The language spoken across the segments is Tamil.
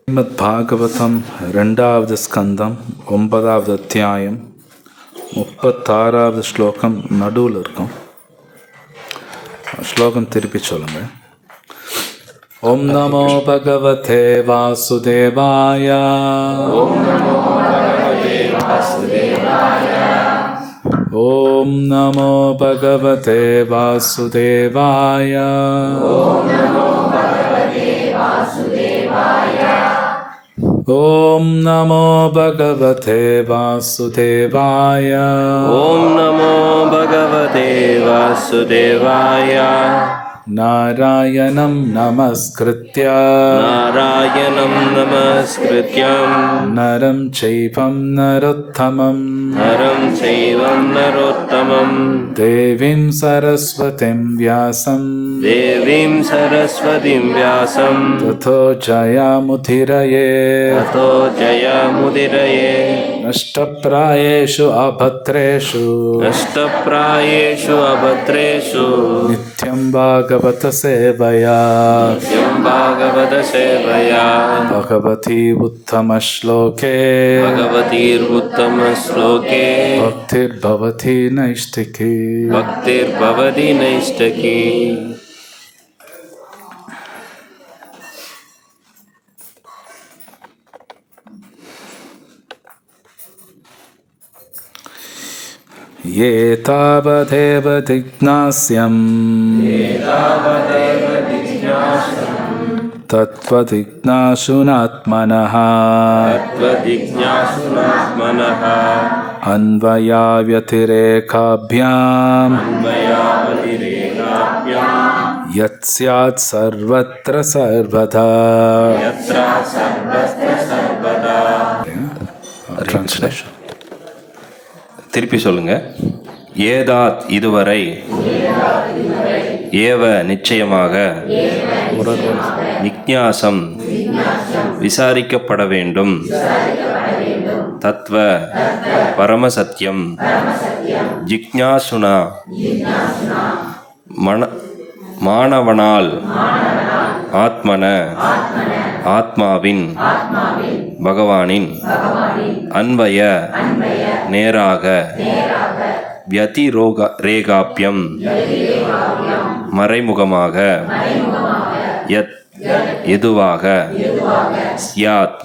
ஸ்ரீமத் பாகவதம் 2வது ஸ்கந்தம் 9வது அத்தியாயம் 36வது ஸ்லோகம் நடுவில் இருக்கும். ஸ்லோகம் திருப்பி சொல்லுங்க. ஓம் நமோ பகவதே வாசுதேவாய. ஓம் நமோ பகவதே வாசுதேவாய. ஓம் நமோ பகவதே வாசுதேவாய. ஓம் நமோ பகவதே வாசுதேவாய. ஓம் நமோ பகவதே வாசுதேவாய. ஓம் நமோ பகவதே வாசுதேவாய. நாராயணம் நமஸ்கிருத்ய நாராயணம் நமஸ்கிருத்யம் நரம் சைவம் நரோத்தமம் நரம் சைவம் நரோத்தமம் தேவீம் சரஸ்வதிம் வியாசம் தேவீம் சரஸ்வதிம் வியாசம் ததோ ஜயமுதிரயே ததோ ஜயமுதிரயே. நஷ்டப்ராயேஷு அபத்ரேஷு நஷ்டப்ராயேஷு அபத்ரேஷு நித்யம் பாகவத சேவயா நித்யம் பாகவத சேவயா. பகவதி உத்தம ஸ்லோகே பகவதீர்வுத்தம ஸ்லோகே பக்திர்பவதி நைஷ்டிகி. பக்திர்பவதி நைஷ்டகி. ஏதாவதேவ ஜிக்ஞாஸ்யம் தத்வஜிக்ஞாசுனாத்மனः தத்வஜிக்ஞாசுனாத்மனः அன்வயாவ்யதிரேகாभ्याम् அன்வயாவதிரேகாभ्याम् யத் ஸ்யாத் சர்வத்ர சர்வதா. யத்ர சர்வஸ்ய சர்வதா. Translation. திருப்பி சொல்லுங்க. ஏதாத் இதுவரை, ஏவ நிச்சயமாக, விக்ஞாசம் விசாரிக்கப்பட வேண்டும், தத்வ பரமசத்தியம், ஜிக்ஞாசுனா மாணவனால், ஆத்மன ஆத்மாவின், பகவானின், அன்வய நேராக, ரேகாப்யம் மறைமுகமாக, யத் எதுவாக, ஸ்யாத்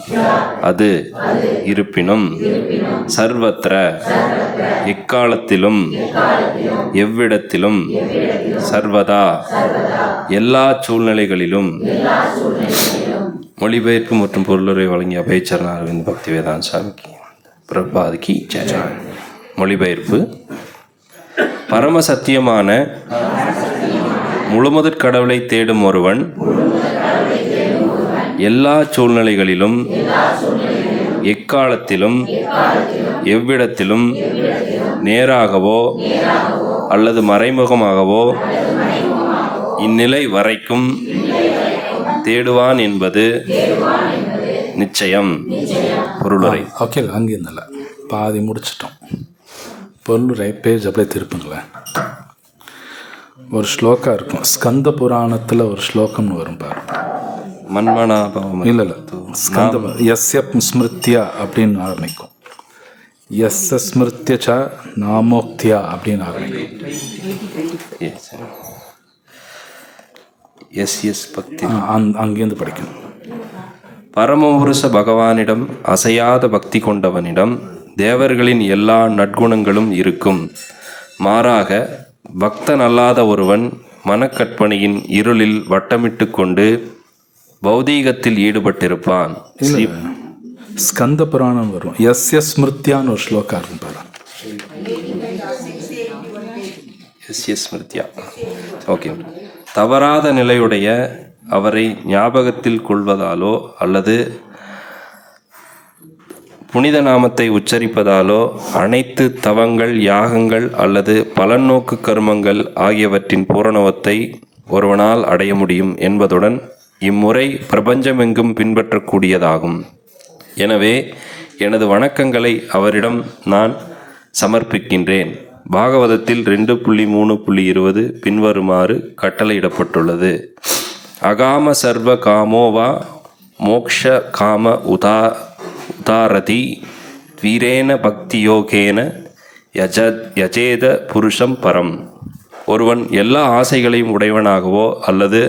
அது இருப்பினும், சர்வத்ர எக்காலத்திலும், எவ்விடத்திலும், சர்வதா எல்லா சூழ்நிலைகளிலும். மொழிபெயர்ப்பு மற்றும் பொருளுரை வழங்கிய அபயச்சரண அரவிந்த் பக்தி வேதாந்த சாமிக்கு பிரபாதிக்கு ஜெய. மொழிபெயர்ப்பு. பரமசத்தியமான முழுமுதற் கடவுளை தேடும் ஒருவன் எல்லா சூழ்நிலைகளிலும், எக்காலத்திலும், எவ்விடத்திலும், நேராகவோ அல்லது மறைமுகமாகவோ இந்நிலை வரைக்கும் தேடுவான் என்பது நிச்சயம். பொருளுரை. ஓகே, அங்கிருந்தல பாதி முடிச்சிட்டோம். பொருளுரை பேஜ் அப்படியே திருப்புங்களேன். ஒரு ஸ்லோகம் இருக்கும், ஸ்கந்த புராணத்தில் ஒரு ஸ்லோகம்னு வரும் பாரு. மன்மனாபவம் இல்லை ஸ்கந்த எஸ்ய ஸ்மிருத்யா அப்படின்னு ஆரம்பிக்கும். எஸ் ஸ்மிருத்ய ச நாமோக்தியா அப்படின்னு ஆரம்பிக்கும். பக்தி அங்கேருந்து படிக்கணும். பரமபுருஷ பகவானிடம் அசையாத பக்தி கொண்டவனிடம் தேவர்களின் எல்லா நற்குணங்களும் இருக்கும். மாறாக பக்தன் அல்லாத ஒருவன் மனக்கற்பனையின் இருளில் வட்டமிட்டு கொண்டு பௌதீகத்தில் ஈடுபட்டிருப்பான். ஸ்கந்த புராணம் வரும், எஸ்ய ஸ்மிருத்யான்னு ஒரு ஸ்லோகா இருக்கும் பாரு. ஸ்மிருத்யா. ஓகே. தவறாத நிலையுடைய அவரை ஞாபகத்தில் கொள்வதாலோ அல்லது புனித நாமத்தை உச்சரிப்பதாலோ அனைத்து தவங்கள், யாகங்கள் அல்லது பலநோக்கு கர்மங்கள் ஆகியவற்றின் பூரணவத்தை ஒருவனால் அடைய முடியும் என்பதுடன் இம்முறை பிரபஞ்சமெங்கும் பின்பற்றக்கூடியதாகும். எனவே எனது வணக்கங்களை அவரிடம் நான் சமர்ப்பிக்கின்றேன். பாகவதத்தில் 2.3.20 பின்வருமாறு கட்டளையிடப்பட்டுள்ளது. அகாம சர்வ காமோவா மோக்ஷ காம உதாரதி வீரேன பக்தியோகேன யஜேத புருஷம் பரம். ஒருவன் எல்லா ஆசைகளையும் உடையவனாகவோ அல்லது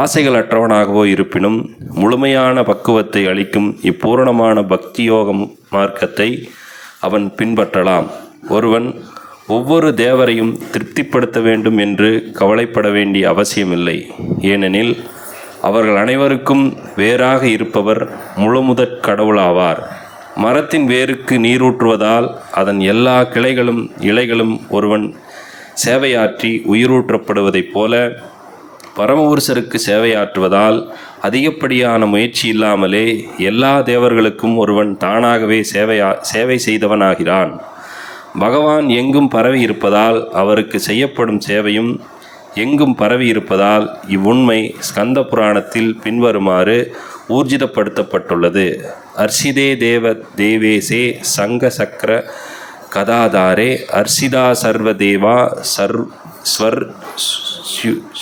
ஆசைகளற்றவனாகவோ இருப்பினும் முழுமையான பக்குவத்தை அளிக்கும் இப்பூரணமான பக்தியோக மார்க்கத்தை அவன் பின்பற்றலாம். ஒருவன் ஒவ்வொரு தேவரையும் திருப்திப்படுத்த வேண்டும் என்று கவலைப்பட வேண்டிய அவசியமில்லை. ஏனெனில் அவர்கள் அனைவருக்கும் வேறாக இருப்பவர் முழுமுதற் கடவுளாவார். மரத்தின் வேருக்கு நீரூற்றுவதால் அதன் எல்லா கிளைகளும் இலைகளும் ஒருவன் சேவையாற்றி உயிரூற்றப்படுவதைப் போல பரமபுருஷருக்கு சேவையாற்றுவதால் அதிகப்படியான முயற்சி இல்லாமலே எல்லா தேவர்களுக்கும் ஒருவன் தானாகவே சேவை செய்தவனாகிறான். பகவான் எங்கும் பரவி இருப்பதால் அவருக்கு செய்யப்படும் சேவையும் எங்கும் பரவி இருப்பதால் இவ்வுண்மை ஸ்கந்த புராணத்தில் பின்வருமாறு ஊர்ஜிதப்படுத்தப்பட்டுள்ளது. அர்ஷிதே தேவேசே சங்க சக்கர கதாதாரே அர்ஷிதா சர்வ தேவா ஸ்வர்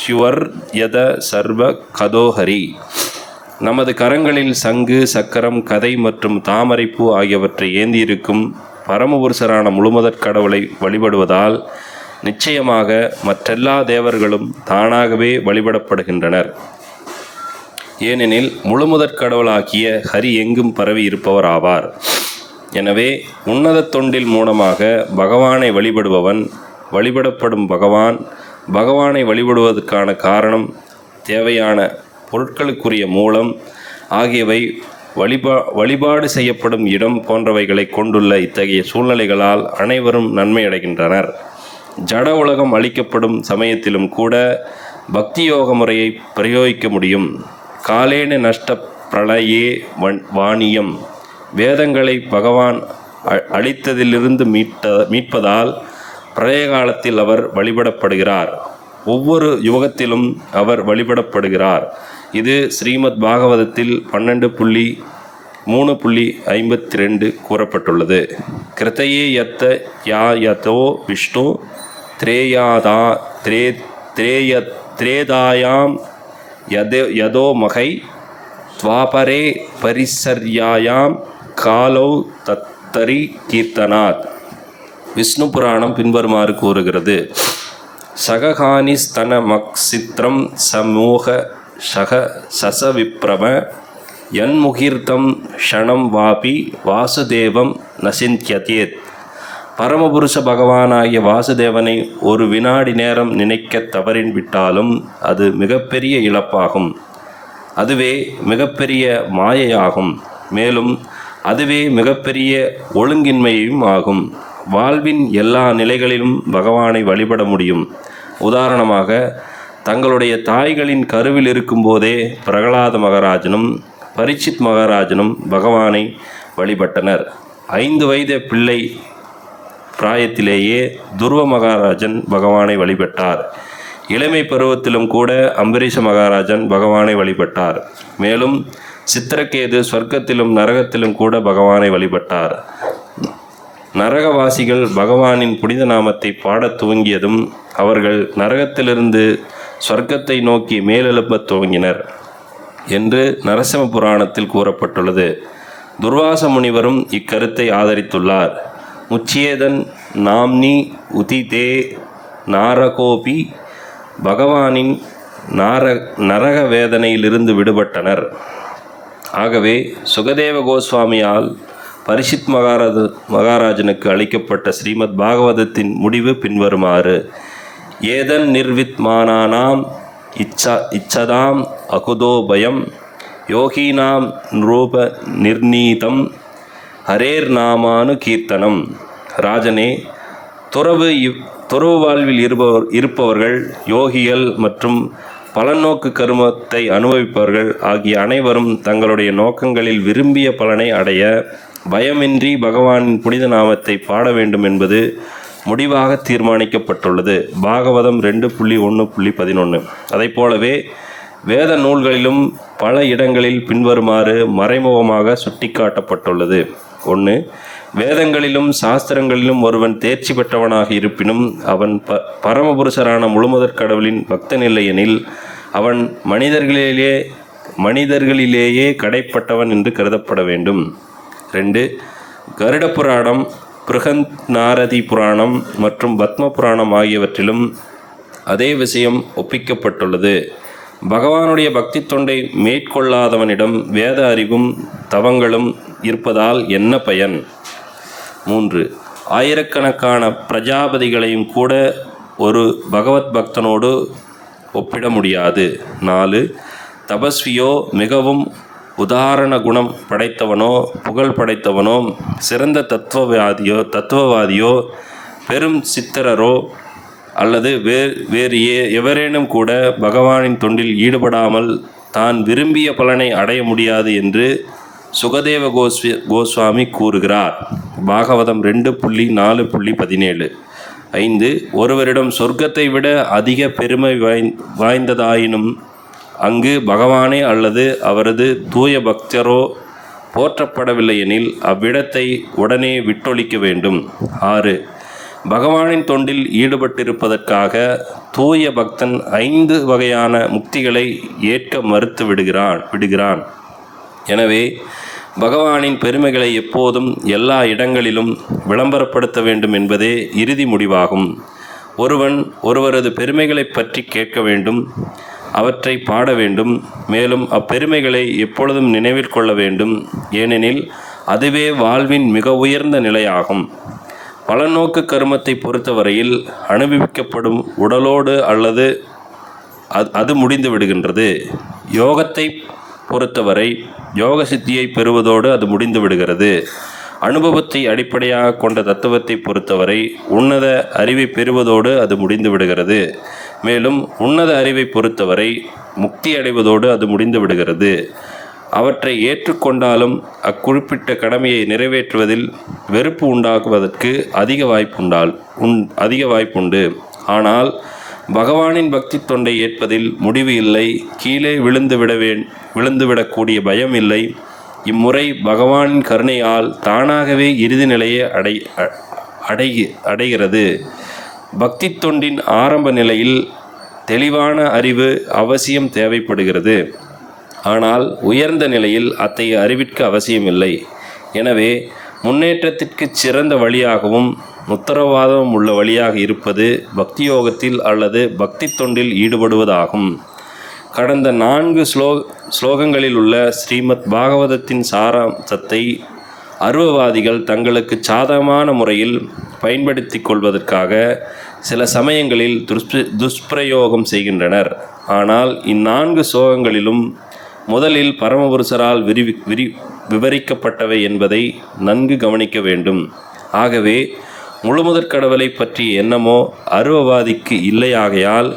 ஷுவர் யத சர்வ கதோஹரி. நமது கரங்களில் சங்கு, சக்கரம், கதை மற்றும் தாமரைப்பூ ஆகியவற்றை ஏந்தியிருக்கும் பரமபுருஷரான முழுமுதற் கடவுளை வழிபடுவதால் நிச்சயமாக மற்றெல்லா தேவர்களும் தானாகவே வழிபடப்படுகின்றனர். ஏனெனில் முழுமுதற் கடவுளாகிய ஹரி எங்கும் பரவி இருப்பவர் ஆவார். எனவே உன்னத தொண்டில் மூலமாக பகவானை வழிபடுபவன், வழிபடப்படும் பகவானை வழிபடுவதற்கான காரணம், தேவையான பொருட்களுக்குரிய மூலம் ஆகியவை, வழிபாடு செய்யப்படும் இடம் போன்றவைகளை கொண்டுள்ள இத்தகைய சூழ்நிலைகளால் அனைவரும் நன்மையடைகின்றனர். ஜட உலகம் அளிக்கப்படும் சமயத்திலும் கூட பக்தி யோக முறையை பிரயோகிக்க முடியும். காலேன நஷ்ட பிரளயே வாணியம். வேதங்களை பகவான் அளித்ததிலிருந்து மீட்பதால் பிரளய காலத்தில் அவர் வழிபடப்படுகிறார். ஒவ்வொரு யுகத்திலும் அவர் வழிபடப்படுகிறார். இது ஸ்ரீமத் பாகவதத்தில் 12.3.52 கூறப்பட்டுள்ளது. கிருத்தையே யத்த யதோ விஷ்ணு திரேதாயாம் யதோ மகை துவாபரே பரிசர்யாயாம் காலௌ தத்தரி கீர்த்தனாத். விஷ்ணு புராணம் பின்வருமாறு கூறுகிறது. சகஹானி ஸ்தன மக்சித்ரம் சமூக சசவிப்ரம யன்முகீர்த்தம் க்ஷணம் வாபி வாசுதேவம் நசிந்தியதேத். பரமபுருஷ பகவானாகிய வாசுதேவனை ஒரு வினாடி நேரம் நினைக்க தவறின் விட்டாலும் அது மிகப்பெரிய இழப்பாகும். அதுவே மிகப்பெரிய மாயையாகும். மேலும் அதுவே மிகப்பெரிய ஒழுங்கின்மையும் ஆகும். வாழ்வின் எல்லா நிலைகளிலும் பகவானை வழிபட முடியும். உதாரணமாக, தங்களுடைய தாய்களின் கருவில் இருக்கும்போதே பிரகலாத மகாராஜனும் பரீட்சித் மகாராஜனும் பகவானை வழிபட்டனர். 5 வயது பிள்ளை பிராயத்திலேயே துருவ மகாராஜன் பகவானை வழிபட்டார். இளமை பருவத்திலும் கூட அம்பரீஷ மகாராஜன் பகவானை வழிபட்டார். மேலும் சித்திரகேது சொர்க்கத்திலும் நரகத்திலும் கூட பகவானை வழிபட்டார். நரகவாசிகள் பகவானின் புனித நாமத்தை பாடத் துவங்கியதும் அவர்கள் நரகத்திலிருந்து சொர்க்கத்தை நோக்கி மேலெழுப்பத் துவங்கினர் என்று நரசிம்ம புராணத்தில் கூறப்பட்டுள்ளது. துர்வாச முனிவரும் இக்கருத்தை ஆதரித்துள்ளார். முச்சியேதன் நாம்னி உதிதே நாரகோபி பகவானின் நரக வேதனையிலிருந்து விடுபட்டனர். ஆகவே சுகதேவ கோஸ்வாமியால் பரீட்சித் மகாராஜனுக்கு அளிக்கப்பட்ட ஸ்ரீமத் பாகவதத்தின் முடிவு பின்வருமாறு. ஏதன் நிர்வித்மானானாம் இச்சதாம் அகுதோபயம் யோகீனாம் ரூப நிர்ணீதம் ஹரேர் நாமானு கீர்த்தனம். ராஜனே, துறவு வாழ்வில் இருப்பவர்கள், யோகிகள் மற்றும் பலநோக்கு கருமத்தை அனுபவிப்பவர்கள் ஆகிய அனைவரும் தங்களுடைய நோக்கங்களில் விரும்பிய பலனை அடைய பயமின்றி பகவானின் புனித நாமத்தை பாட வேண்டும் என்பது முடிவாக தீர்மானிக்கப்பட்டுள்ளது. பாகவதம் 2.1.11. அதை போலவே வேத நூல்களிலும் பல இடங்களில் பின்வருமாறு மறைமுகமாக சுட்டிக்காட்டப்பட்டுள்ளது. 1. வேதங்களிலும் சாஸ்திரங்களிலும் ஒருவன் தேர்ச்சி பெற்றவனாக இருப்பினும் அவன் பரமபுருஷரான முழுமுதற் கடவுளின் பக்தன் இல்லையெனில் அவன் மனிதர்களிலே மனிதர்களிலேயே கடைப்பட்டவன் என்று கருதப்பட வேண்டும். 2. கருட புராணம், பிருகந்த் நாரதி புராணம் மற்றும் பத்ம புராணம் ஆகியவற்றிலும் அதே விஷயம் ஒப்பிக்கப்பட்டுள்ளது. பகவானுடைய பக்தி தொண்டை மேற்கொள்ளாதவனிடம் வேத அறிவும் தவங்களும் இருப்பதால் என்ன பயன்? 3. ஆயிரக்கணக்கான பிரஜாபதிகளையும் கூட ஒரு பகவத் பக்தனோடு ஒப்பிட முடியாது. 4. தபஸ்வியோ, மிகவும் உதாரண குணம் படைத்தவனோ, புகழ் படைத்தவனோ, சிறந்த தத்துவவாதியோ, பெரும் சித்தரரோ அல்லது வேறு எவரேனும் கூட பகவானின் தொண்டில் ஈடுபடாமல் தான் விரும்பிய பலனை அடைய முடியாது என்று சுகதேவ கோஸ்வாமி கூறுகிறார். பாகவதம் 2.4.17. 5. ஒருவரிடம் சொர்க்கத்தை விட அதிக பெருமை வாய்ந்ததாயினும் அங்கு பகவானே அல்லது அவரது தூய பக்தரோ போற்றப்படவில்லை எனில் அவ்விடத்தை உடனே விட்டொழிக்க வேண்டும். 6. பகவானின் தொண்டில் ஈடுபட்டிருப்பதற்காக தூய பக்தன் 5 வகையான முக்திகளை ஏற்க மறுத்து விடுகிறான். எனவே பகவானின் பெருமைகளை எப்போதும் எல்லா இடங்களிலும் விளம்பரப்படுத்த வேண்டும் என்பதே இறுதி முடிவாகும். ஒருவன் ஒருவரது பெருமைகளை பற்றி கேட்க வேண்டும், அவற்றை பாட வேண்டும், மேலும் அப்பெருமைகளை எப்பொழுதும் நினைவில் கொள்ள வேண்டும். ஏனெனில் அதுவே வாழ்வின் மிக உயர்ந்த நிலையாகும். பலநோக்கு கர்மத்தை பொறுத்தவரையில் அனுபவிக்கப்படும் உடலோடு அல்லது அது முடிந்து விடுகின்றது. யோகத்தை பொறுத்தவரை யோக சித்தியை பெறுவதோடு அது முடிந்து விடுகிறது. அனுபவத்தை அடிப்படையாக கொண்ட தத்துவத்தை பொறுத்தவரை உன்னத அறிவை பெறுவதோடு அது முடிந்து விடுகிறது. மேலும் உன்னத அறிவை பொறுத்தவரை முக்தி அடைவதோடு அது முடிந்து விடுகிறது. அவற்றை ஏற்றுக்கொண்டாலும் அக்குறிப்பிட்ட கடமையை நிறைவேற்றுவதில் வெறுப்பு உண்டாக்குவதற்கு அதிக வாய்ப்புண்டு. ஆனால் பகவானின் பக்தி தொண்டை ஏற்பதில் முடிவு இல்லை. கீழே விழுந்துவிடக்கூடிய பயம் இல்லை. இம்முறை பகவானின் கருணையால் தானாகவே இறுதி நிலையை அடைகிறது. பக்தி தொண்டின் ஆரம்ப நிலையில் தெளிவான அறிவு அவசியம் தேவைப்படுகிறது. ஆனால் உயர்ந்த நிலையில் அத்தகைய அறிவிற்கு அவசியமில்லை. எனவே முன்னேற்றத்திற்கு சிறந்த வழியாகவும் உத்தரவாதம் உள்ள வழியாக இருப்பது பக்தி யோகத்தில் அல்லது பக்தி தொண்டில் ஈடுபடுவதாகும். கடந்த 4 ஸ்லோகங்களில் உள்ள ஸ்ரீமத் பாகவதத்தின் சாராம்சத்தை அருவவாதிகள் தங்களுக்கு சாதகமான முறையில் பயன்படுத்தி கொள்வதற்காக சில சமயங்களில் துஷ்பிரயோகம் செய்கின்றனர். ஆனால் இந்நான்கு ஸ்லோகங்களிலும் முதலில் பரமபுருஷரால் விவரிக்கப்பட்டவை என்பதை நன்கு கவனிக்க வேண்டும். ஆகவே முழுமுதற் கடவுளை பற்றிய எண்ணமோ அருவவாதிக்கு இல்லையாகையால்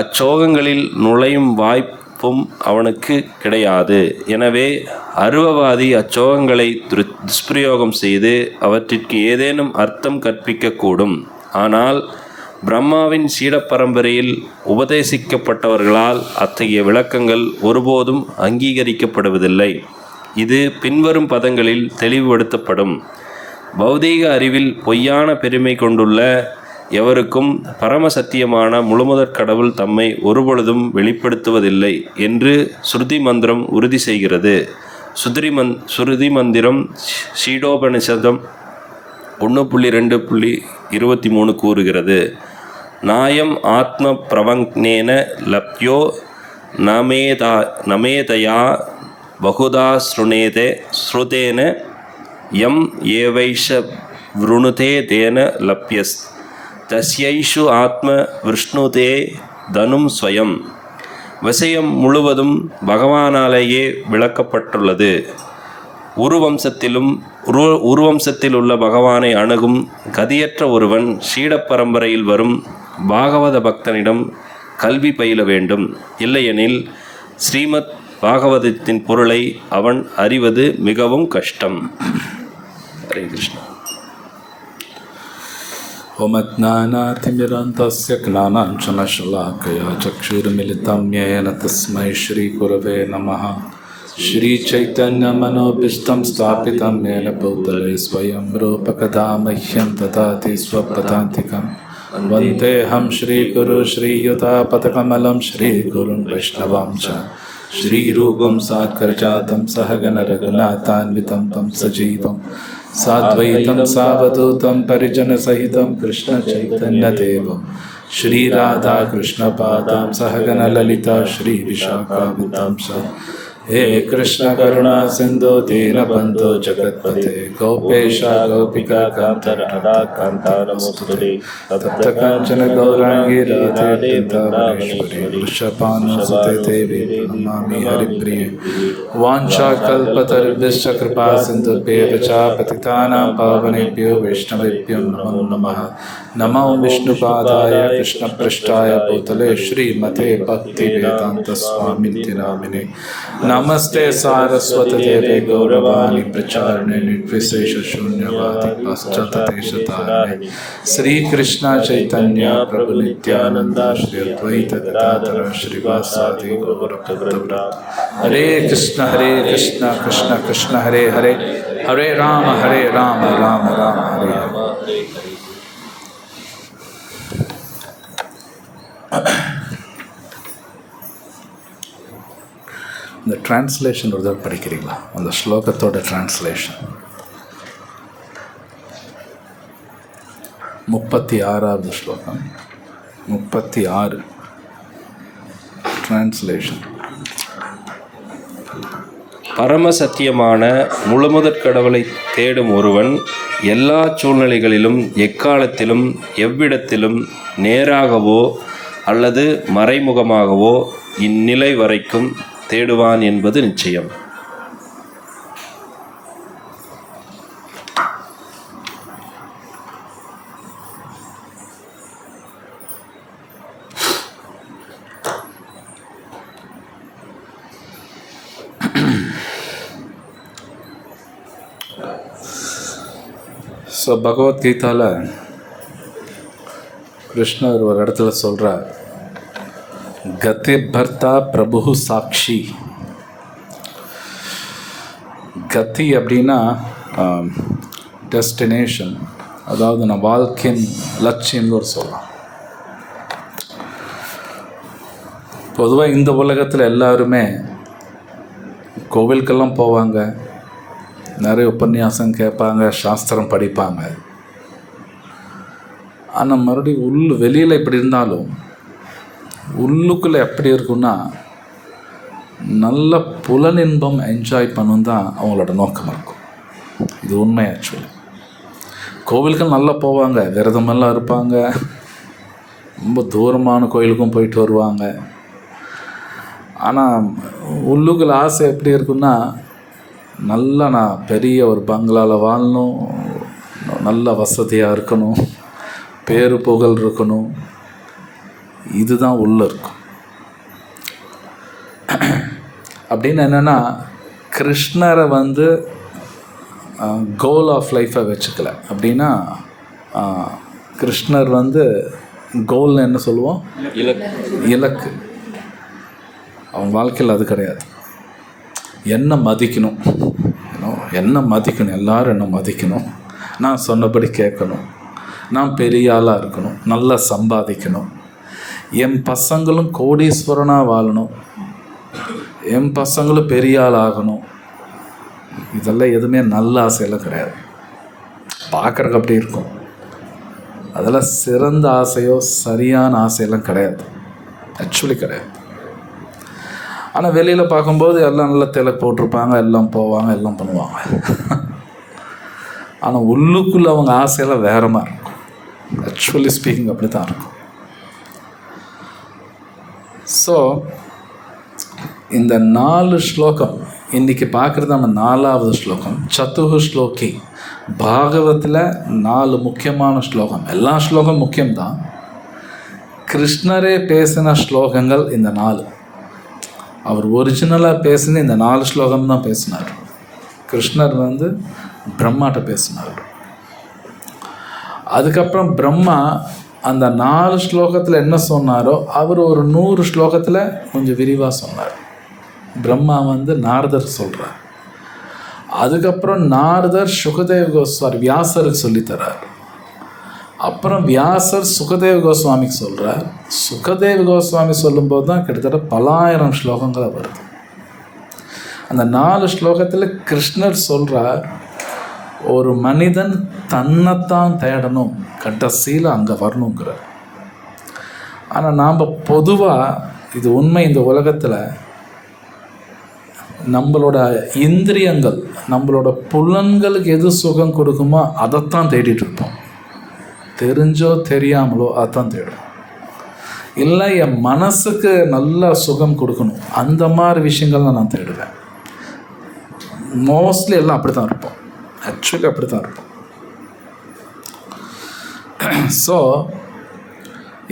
அச்சோகங்களில் நுழையும் வாய்ப்பும் அவனுக்கு கிடையாது. எனவே அருவவாதி அச்சோகங்களை துஷ்பிரயோகம் செய்து அவற்றிற்கு ஏதேனும் அர்த்தம் கற்பிக்கக்கூடும். ஆனால் பிரம்மாவின் சீடப்பரம்பரையில் உபதேசிக்கப்பட்டவர்களால் அத்தகைய விளக்கங்கள் ஒருபோதும் அங்கீகரிக்கப்படுவதில்லை. இது பின்வரும் பதங்களில் தெளிவுபடுத்தப்படும். பௌதீக அறிவில் பொய்யான பெருமை கொண்டுள்ள எவருக்கும் பரமசத்தியமான முழுமுதற் கடவுள் தம்மை ஒருபொழுதும் வெளிப்படுத்துவதில்லை என்று ஸ்ருதி மந்திரம் உறுதி செய்கிறது. ஸ்ருதி மந்திரம் ஷீடோபனிஷதம் 1.2.23 கூறுகிறது. நாயம் ஆத்ம பிரவங்னேன லப்யோ நமேதயா பகுதா ஸ்ருதேன யம் ஏவைஷ விருணுதே தேன லப்யஸ் தஸ்யைஷு ஆத்ம விஷ்ணுதே தனும் ஸ்வயம். விஷயம் முழுவதும் பகவானாலேயே விளக்கப்பட்டுள்ளது. உருவம்சத்தில் உள்ள பகவானை அணுகும் கதியற்ற ஒருவன் ஷீடப்பரம்பரையில் வரும் பாகவத பக்தனிடம் கல்வி பயில வேண்டும். இல்லையெனில் ஸ்ரீமத் பாகவதத்தின் பொருளை அவன் அறிவது மிகவும் கஷ்டம். ஹரே கிருஷ்ணா. ஓம் அஜ்ஞானாதிமிரந்தஸ்ய ஞானாஞ்சனசலாக்கயா சக்ஷுர்மிலிதம் யேன தஸ்மை ஸ்ரீ குரவே நமः. श्री चैतन्य मनोभीष्टं स्थापितं येन भूतले स्वयं रूपकदा मह्यं ददाति स्वपदान्तिकं वन्देऽहं श्रीगुरु श्रीयुतापदकमलं श्रीगुरुं वैष्णवां च श्रीरूपं साक्षातं सहगण रघुनाथान्वितं तं सजीवं साद्वैतं सावधूतं परिजनसहितं कृष्णचैतन्यदेवं श्रीराधा कृष्णपादां सहगण ललिता श्रीविशाखान्वितां च हे कृष्ण करुणा सिंधु दीनबन्धो जगत्पते गोपेश गोपिका कान्त राधा कान्ता नमोस्तुते तप्त काञ्चन गौराङ्गी राधे वृन्दावनेश्वरी वृषभानुसुते देवी प्रणमामि हरिप्रिये वाञ्छाकल्पतरुभ्यश्च कृपा सिन्धुभ्येव च पतितानां पावनेभ्यो वैष्णवेभ्यो नमो नमः। नमो विष्णुपादाय कृष्णपृष्ठाय भूतले श्रीमते भक्तिवेदान्तस्वामिनिति नामिने नमस्ते सारस्वती देवे गौरवाणी प्रचारणे निर्विशेष शून्यवादी पाश्चात्यदेशतारिणे श्री कृष्ण चैतन्य प्रभु नित्यानंद श्री अद्वैत गदाधर श्रीवासादि गौरभक्तवृंद। हरे कृष्ण कृष्ण कृष्ण हरे हरे हरे राम राम राम हरे हरे। இந்த டிரான்ஸ்லேஷன் ஒரு தடவை படிக்கிறீங்களா? அந்த ஸ்லோகத்தோட டிரான்ஸ்லேஷன் 36வது ஸ்லோகம் 36 டிரான்ஸ்லேஷன். பரமசத்தியமான முழுமுதற் கடவுளை தேடும் ஒருவன் எல்லா சூழ்நிலைகளிலும் எக்காலத்திலும் எவ்விடத்திலும் நேராகவோ அல்லது மறைமுகமாகவோ இந்நிலை வரைக்கும் தேடுவான் என்பது நிச்சயம். ஸோ பகவத்கீதாவில் கிருஷ்ணர் ஒரு இடத்துல சொல்கிறார், கதி பர்த்தா பிரபு சாட்சி. கதி அப்படின்னா டெஸ்டினேஷன், அதாவது நான் வாழ்க்கையின் லட்சியம்னு ஒரு சொல்லலாம். பொதுவாக இந்த உலகத்தில் எல்லாருமே கோவிலுக்கெல்லாம் போவாங்க, நிறைய உபன்யாசம் கேட்பாங்க, சாஸ்திரம் படிப்பாங்க. ஆனால் மறுபடியும் வெளியில் இப்படி இருந்தாலும் உள்ளுக்குள்ளே எப்படி இருக்குன்னா நல்ல புலனின்பம் என்ஜாய் பண்ணணும் தான் அவங்களோட நோக்கம் இருக்கும். இது உண்மை. ஆக்சுவலி கோவிலுக்கு நல்லா போவாங்க, விரதமெல்லாம் இருப்பாங்க, ரொம்ப தூரமான கோயிலுக்கும் போயிட்டு வருவாங்க. ஆனால் உள்ளுக்குள்ள ஆசை எப்படி இருக்குன்னா நல்லா நான் பெரிய ஒரு பங்களாவில் வாழணும், நல்ல வசதியாக இருக்கணும், பேரு புகழ் இருக்கணும், இதுதான் உள்ளே இருக்கும். அப்படின்னு என்னென்னா கிருஷ்ணரை கோல் ஆஃப் லைஃப்பை வச்சுக்கல. அப்படின்னா கிருஷ்ணர் கோல்னு என்ன சொல்லுவோம்? இலக்கு. அவன் வாழ்க்கையில் அது கிடையாது. என்ன மதிக்கணும், எல்லாரும் என்ன மதிக்கணும், நான் சொன்னபடி கேட்கணும், நான் பெரிய ஆளாக இருக்கணும், நல்லா சம்பாதிக்கணும், என் பசங்களும் கோடீஸ்வரனாக வாழணும், என் பசங்களும் பெரிய ஆள் ஆகணும். இதெல்லாம் எதுவுமே நல்ல ஆசையெல்லாம் கிடையாது. பார்க்குறக்கு அப்படி இருக்கும். அதெல்லாம் சிறந்த ஆசையோ சரியான ஆசையெல்லாம் கிடையாது. ஆக்சுவலி கிடையாது. ஆனால் வெளியில் பார்க்கும்போது எல்லாம் நல்லா திலக்கு போட்டிருப்பாங்க, எல்லாம் போவாங்க, எல்லாம் பண்ணுவாங்க. ஆனால் உள்ளுக்குள்ளே அவங்க ஆசையெல்லாம் வேறு மாதிரி இருக்கும். ஆக்சுவலி ஸ்பீக்கிங் அப்படி தான் இருக்கும். ஸோ இந்த 4 ஸ்லோகம் இன்றைக்கி பார்க்குறது நம்ம 4வது ஸ்லோகம். சத்துஹு ஸ்லோகி. பாகவத்தில் 4 முக்கியமான ஸ்லோகம். எல்லா ஸ்லோகம் முக்கியம்தான். கிருஷ்ணரே பேசின ஸ்லோகங்கள் இந்த 4. அவர் ஒரிஜினலாக பேசின இந்த 4 ஸ்லோகம் தான் பேசினார். கிருஷ்ணர் பிரம்மாட்ட பேசினார். அதுக்கப்புறம் பிரம்மா அந்த 4 ஸ்லோகத்தில் என்ன சொன்னாரோ அவர் ஒரு 100 ஸ்லோகத்தில் கொஞ்சம் விரிவாக சொன்னார். பிரம்மா நாரதர் சொல்கிறார். அதுக்கப்புறம் நாரதர் சுகதேவ கோஸ்வாமி வியாசருக்கு சொல்லித்தரார். அப்புறம் வியாசர் சுகதேவ கோஸ்வாமிக்கு சொல்கிறார். சுகதேவ கோஸ்வாமி சொல்லும்போது தான் கிட்டத்தட்ட பலாயிரம் ஸ்லோகங்களை வருது. அந்த 4 ஸ்லோகத்தில் கிருஷ்ணர் சொல்கிறார், ஒரு மனிதன் தன்னைத்தான் தேடணும், கடைசியில் அங்கே வரணுங்கிறார். ஆனால் நாம் பொதுவாக, இது உண்மை, இந்த உலகத்தில் நம்மளோட இந்திரியங்கள், நம்மளோட புலன்களுக்கு எது சுகம் கொடுக்குமோ அதைத்தான் தேடிட்டு இருப்போம். தெரிஞ்சோ தெரியாமலோ அதைத்தான் தேடும். இல்லை, என் மனசுக்கு நல்லா சுகம் கொடுக்கணும், அந்த மாதிரி விஷயங்கள் நான் தேடுவேன். மோஸ்ட்லி எல்லாம் அப்படி தான் இருப்போம். ஆக்சுவலி அப்படி தான் இருப்போம். ஸோ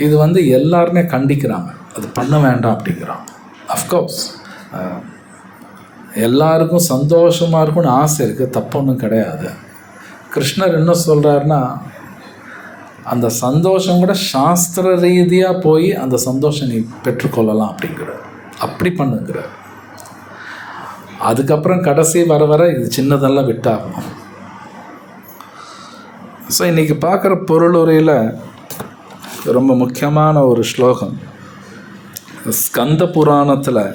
இது எல்லாருமே கண்டிக்கிறாங்க, அது பண்ண வேண்டாம் அப்படிங்கிறாங்க. அஃப்கோர்ஸ் எல்லாருக்கும் சந்தோஷமாக இருக்கும்னு ஆசை இருக்குது, தப்பு ஒன்றும் கிடையாது. கிருஷ்ணர் என்ன சொல்கிறாருன்னா, அந்த சந்தோஷம் கூட சாஸ்திர ரீதியாக போய் அந்த சந்தோஷம் நீ பெற்றுக்கொள்ளலாம் அப்படிங்கிறார். அப்படி பண்ணுங்கிறார். அதுக்கப்புறம் கடைசி வர வர இது சின்னதெல்லாம் விட்டாகணும். ஸோ இன்றைக்கி பார்க்குற பொருளுரையில் ரொம்ப முக்கியமான ஒரு ஸ்லோகம் ஸ்கந்த புராணத்தில்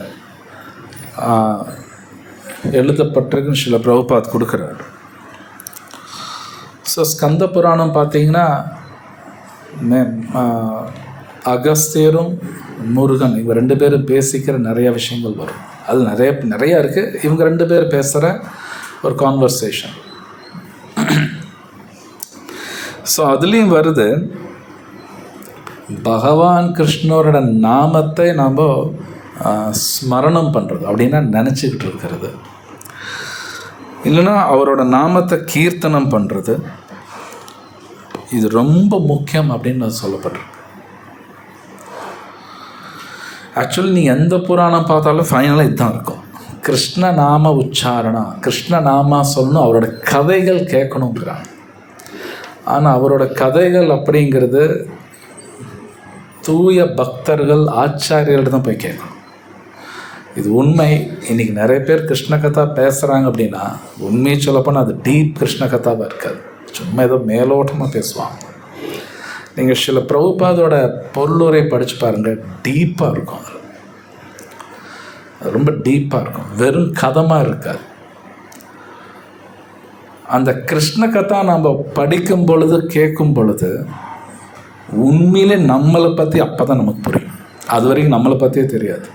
எழுதப்பட்டிருக்குன்னு சில பிரபுபாத் கொடுக்குறாரு. ஸோ ஸ்கந்த புராணம் பார்த்திங்கன்னா அகஸ்தியரும் முருகன் இவங்க 2 பேரும் பேசிக்கிற நிறைய விஷயங்கள் வரும். அது நிறையா இருக்குது. இவங்க 2 பேர் பேசுகிற ஒரு கான்வர்சேஷன். ஸோ அதுலேயும் வருது, பகவான் கிருஷ்ணரோட நாமத்தை நாம் ஸ்மரணம் பண்ணுறது, அப்படின்னா நினச்சிக்கிட்டு இருக்கிறது, இல்லைன்னா அவரோட நாமத்தை கீர்த்தனம் பண்ணுறது, இது ரொம்ப முக்கியம் அப்படின்னு சொல்லப்பட்டிருக்கு. ஆக்சுவலி நீங்கள் எந்த புராணம் பார்த்தாலும் ஃபைனலாக இதுதான் இருக்கும், கிருஷ்ண நாம உச்சாரணா, கிருஷ்ண நாமா சொல்லணும், அவரோட கதைகள் கேட்கணுங்கிறாங்க. ஆனால் அவரோட கதைகள் அப்படிங்கிறது தூய பக்தர்கள் ஆச்சாரியர்கள் தான் போய் கேட்கணும். இது உண்மை. இன்றைக்கி நிறைய பேர் கிருஷ்ண கதா பேசுகிறாங்க அப்படின்னா உண்மையை சொல்லப்போனால் அது டீப் கிருஷ்ண கதாவாக இருக்காது, சும்மா ஏதோ மேலோட்டமாக பேசுவாங்க. நீங்கள் சில பிரபுபாதோட பொருளுரை படித்து பாருங்கள், டீப்பாக இருக்கும். அது ரொம்ப டீப்பாக இருக்கும், வெறும் கதமாக இருக்காது. அந்த கிருஷ்ண கதா நம்ம படிக்கும் பொழுது, கேட்கும் பொழுது உண்மையிலே நம்மளை பற்றி அப்போ தான் நமக்கு புரியும். அது வரைக்கும் நம்மளை பற்றியே தெரியாது.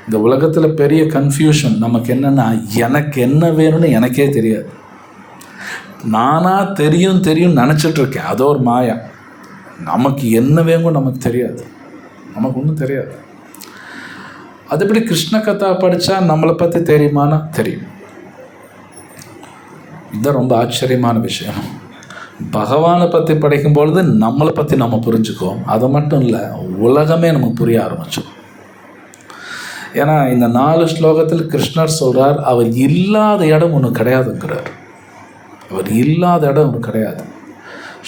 இந்த உலகத்தில் பெரிய கன்ஃபியூஷன் நமக்கு என்னென்னா, எனக்கு என்ன வேணும்னு எனக்கே தெரியாது. நானாக தெரியும் நினச்சிட்ருக்கேன், அதோ ஒரு மாயா. நமக்கு என்ன வேணும் நமக்கு தெரியாது, நமக்கு ஒன்றும் தெரியாது. அதுபடி கிருஷ்ண கதா படித்தா நம்மளை பற்றி தெரியுமானா தெரியும். இதுதான் ரொம்ப ஆச்சரியமான விஷயம். பகவானை பற்றி படிக்கும்பொழுது நம்மளை பற்றி நம்ம புரிஞ்சுக்குவோம். அது மட்டும் இல்லை, உலகமே நமக்கு புரிய ஆரம்பிச்சோம். ஏன்னா இந்த 4 ஸ்லோகத்தில் கிருஷ்ணர் சொல்கிறார், அவர் இல்லாத இடம் ஒன்று கிடையாதுங்கிறார். அவர் இல்லாத இடம் ஒன்று கிடையாது.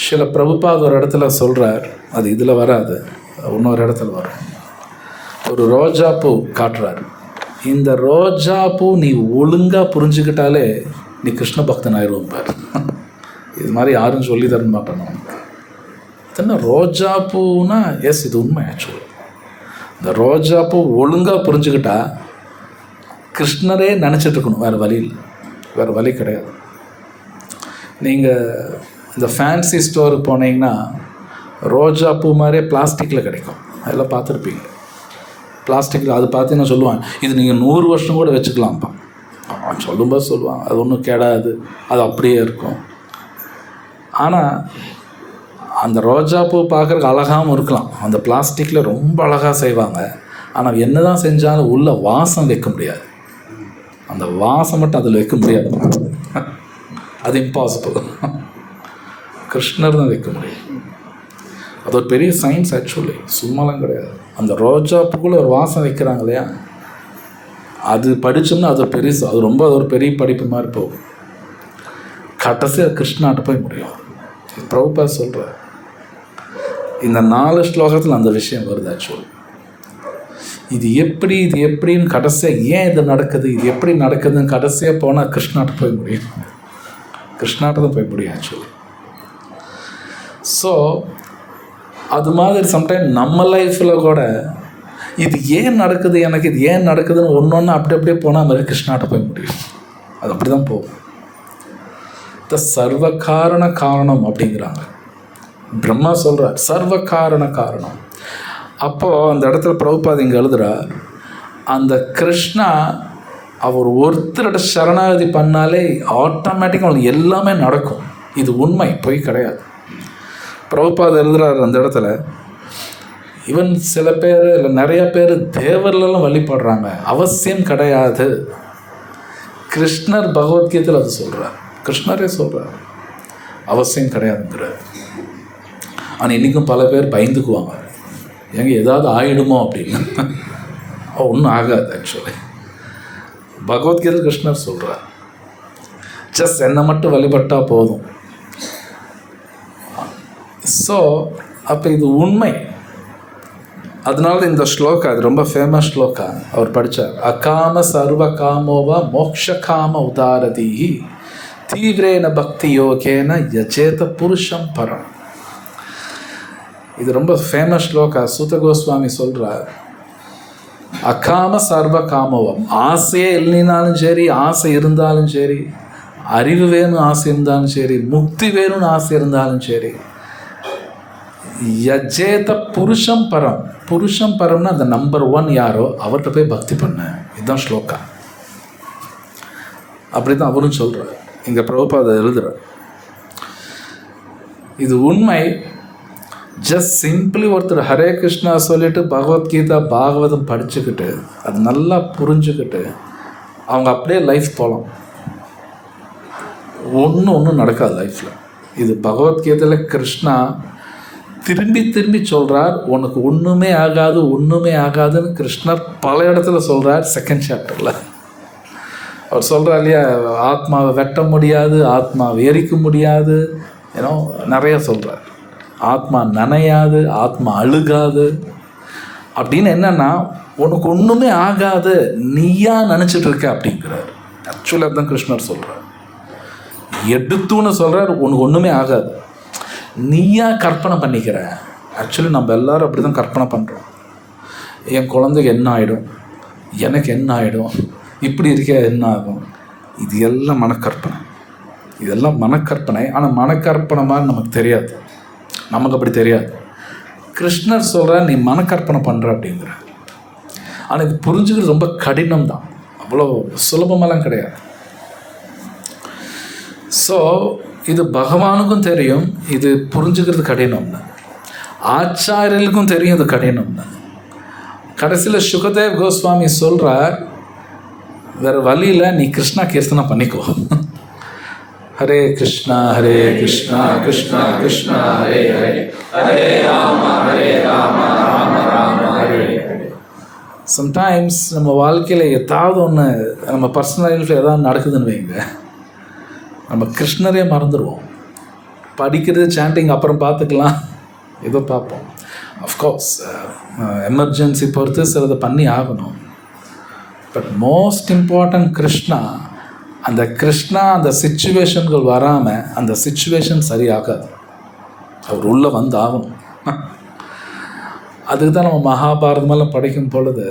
சில பிரபுபாத் ஒரு இடத்துல சொல்கிறார், அது இதில் வராது, இன்னொரு இடத்துல வரும். ஒரு ரோஜா பூ காட்டுறார். இந்த ரோஜா பூ நீ ஒழுங்காக புரிஞ்சுக்கிட்டாலே நீ கிருஷ்ண பக்தன் ஆயிடுவார். இது மாதிரி யாரும் சொல்லி தர மாட்டேன் நமக்கு. என்ன ரோஜா பூனா, எஸ் இது உண்மை. ஆக்சுவலி இந்த ரோஜா பூ ஒழுங்காக புரிஞ்சுக்கிட்டா கிருஷ்ணரே நினச்சிட்டு இருக்கணும், வேறு வழி இல்லை, வேறு வழி கிடையாது. நீங்கள் இந்த ஃபேன்சி ஸ்டோருக்கு போனீங்கன்னா ரோஜா பூ மாதிரியே பிளாஸ்டிக்கில் கிடைக்கும், அதெல்லாம் பார்த்துருப்பீங்க. பிளாஸ்டிக்கில் அது பார்த்தீங்கன்னா சொல்லுவாங்க, இது நீங்கள் 100 வருஷம் கூட வச்சுக்கலாம்ப்பா. அவன் சொல்லும்போது சொல்லுவான், அது ஒன்றும் கெடாது, அது அப்படியே இருக்கும். ஆனால் அந்த ரோஜா பூ பார்க்குறதுக்கு அழகாகவும் இருக்கலாம், அந்த பிளாஸ்டிக்கில் ரொம்ப அழகாக செய்வாங்க. ஆனால் என்ன தான் செஞ்சாலும் உள்ள வாசம் வைக்க முடியாது, அந்த வாசம் மட்டும் அதில் வைக்க முடியாது, அது இம்பாசிபிள். கிருஷ்ணர் தான் வைக்க முடியும். அது ஒரு பெரிய சயின்ஸ் ஆக்சுவலி, சும்மாலாம் கிடையாது. அந்த ரோஜா பூக்குள்ளே ஒரு வாசம் வைக்கிறாங்க இல்லையா, அது படித்தோம்னா அது பெரிய, அது ரொம்ப ஒரு பெரிய படிப்பு மாதிரி போகும். கடைசியாக கிருஷ்ணாட்ட போய் முடியும். பிரபுபாத் சொல்கிறார், இந்த 4 ஸ்லோகத்தில் அந்த விஷயம் வருது. ஆக்சுவலி இது எப்படின்னு கடைசியாக ஏன் இது நடக்குது, இது எப்படி நடக்குதுன்னு கடைசியாக போனால் கிருஷ்ணாட்ட போய் முடியும், கிருஷ்ணாட்ட தான் போய் முடியும் ஆக்சுவலி. ஸோ அது மாதிரி சம்டைம் நம்ம லைஃப்பில் கூட இது ஏன் நடக்குது, எனக்கு இது ஏன் நடக்குதுன்னு ஒன்று அப்படி அப்படியே போனால் மாதிரி கிருஷ்ணாட்ட போய் முடியும். அது அப்படி தான் போகும். இந்த சர்வ காரண காரணம் அப்படிங்கிறாங்க. பிரம்மா சொல்கிறார் சர்வ காரண காரணம். அப்போது அந்த இடத்துல பிரபுபாத் இங்கே எழுதுகிறார், அந்த கிருஷ்ணா அவர் ஒருத்தரோட சரணாகதி பண்ணாலே ஆட்டோமேட்டிக்காக அவங்களுக்கு எல்லாமே நடக்கும். இது உண்மை, பொய் கிடையாது. பிரபுபாத் எழுதுகிறார் அந்த இடத்துல, ஈவன் சில பேர் இல்லை நிறைய பேர் தேவர்களெல்லாம் வழிபடுறாங்க, அவசியம் கிடையாது. கிருஷ்ணர் பகவத்கீதையில் அது சொல்கிறார், கிருஷ்ணரே சொல்கிறார் அவசியம் கிடையாதுங்கிறார். ஆனால் இன்றைக்கும் பல பேர் பயந்துக்குவாங்க, எங்க ஏதாவது ஆயிடுமோ அப்படின்னு. ஒன்றும் ஆகாது. ஆக்சுவலி பகவத்கீதை கிருஷ்ணர் சொல்கிறார், ஜஸ்ட் என்னை மட்டும் வழிபட்டால் போதும். ஸோ அப்போ இது உண்மை. அதனால இந்த ஸ்லோகா, அது ரொம்ப ஃபேமஸ் ஸ்லோகா, அவர் படித்தார். அகாம சர்வ காமோவா மோக்ஷ காம உதாரதி தீவிரேன பக்தி யோகேன யஜேத புருஷம் பரம். இது ரொம்ப ஃபேமஸ் ஸ்லோகா. சூத கோஸ்வாமி சொல்கிறார், அகாம சர்வ காமோவம், ஆசையே இல்லைனாலும் சரி, ஆசை இருந்தாலும் சரி, அறிவு வேணும் ஆசை இருந்தாலும் சரி, முக்தி வேணும்னு ஆசை இருந்தாலும் சரி, யஜேத புருஷம் பரம். புருஷம் பரம்னா அந்த நம்பர் 1 யாரோ அவர்கிட்ட போய் பக்தி பண்ண. இதுதான் ஸ்லோகா. அப்படி தான் அவரும் சொல்கிறார். இங்கே பிரபுபாத எழுதுகிறார். இது உண்மை. ஜஸ்ட் சிம்பிளி ஒருத்தர் ஹரே கிருஷ்ணா சொல்லிட்டு பகவத்கீதா பாகவதம் படிச்சுக்கிட்டு அது நல்லா புரிஞ்சுக்கிட்டு அவங்க அப்படியே லைஃப் போகலாம். ஒன்றும் நடக்காது லைஃப்பில். இது பகவத்கீதையில் கிருஷ்ணா திரும்பி திரும்பி சொல்கிறார், உனக்கு ஒன்றுமே ஆகாதுன்னு கிருஷ்ணர் பல இடத்துல சொல்கிறார். 2nd சாப்டரில் அவர் சொல்கிறார் இல்லையா, ஆத்மாவை வெட்ட முடியாது, ஆத்மாவை எரிக்க முடியாது, ஏன்னோ நிறைய சொல்கிறார். ஆத்மா நனையாது, ஆத்மா அழுகாது அப்படின்னு. என்னென்னா உனக்கு ஒன்றுமே ஆகாது, நீயா நினச்சிட்டு இருக்க அப்படிங்கிறார். ஆக்சுவலாக அதுதான் கிருஷ்ணர் சொல்கிறார். எடுத்துன்னு சொல்கிறார், உனக்கு ஒன்றுமே ஆகாது, நீயா கற்பனை பண்ணிக்கிற. ஆக்சுவலி நம்ம எல்லோரும் அப்படி தான் கற்பனை பண்ணுறோம். என் குழந்தைக்கு என்ன ஆகிடும், எனக்கு என்ன ஆகிடும், இப்படி இருக்க என்ன ஆகும். இது எல்லாம் மனக்கற்பனை, இதெல்லாம் மனக்கற்பனை. ஆனால் மனக்கற்பனை மாதிரி நமக்கு தெரியாது, நமக்கு அப்படி தெரியாது. கிருஷ்ணர் சொல்கிற நீ மனக்கற்பனை பண்ணுற அப்படிங்கிற. ஆனால் இது புரிஞ்சுக்கிறது ரொம்ப கடினம் தான், அவ்வளோ சுலபமெல்லாம் கிடையாது. ஸோ இது பகவானுக்கும் தெரியும், இது புரிஞ்சுக்கிறது கடினம்னு. ஆச்சாரியர்களுக்கும் தெரியும் இது கடினம்னு. கடைசியில் சுகதேவ் கோஸ்வாமி சொல்கிறார், வேறு வழியில் நீ கிருஷ்ணா கீர்த்தனை பண்ணிக்கோ. ஹரே கிருஷ்ணா கிருஷ்ணா கிருஷ்ணா ஹரே ஹரே, ஹரே ராம ராம ராம ஹரே ஹரே. சம்டைம்ஸ் நம்ம வாழ்க்கையில் ஏதாவது ஒன்று, நம்ம பர்சனல் லைஃப்பில் ஏதாவது நடக்குதுன்னு வைங்க, நம்ம கிருஷ்ணரே மறந்துடுவோம். படிக்கிறது சாண்டிங் அப்புறம் பார்த்துக்கலாம், ஏதோ பார்ப்போம். அஃப்கோர்ஸ் எமர்ஜென்சி பொறுத்து சிலதை பண்ணி ஆகணும். But most important Krishna. அந்த கிருஷ்ணா அந்த சிச்சுவேஷன்கள் வராமல் அந்த சிச்சுவேஷன் சரியாகாது, அவர் உள்ளே வந்து ஆகணும். அதுக்கு தான் நம்ம மகாபாரதமெல்லாம் படிக்கும் பொழுது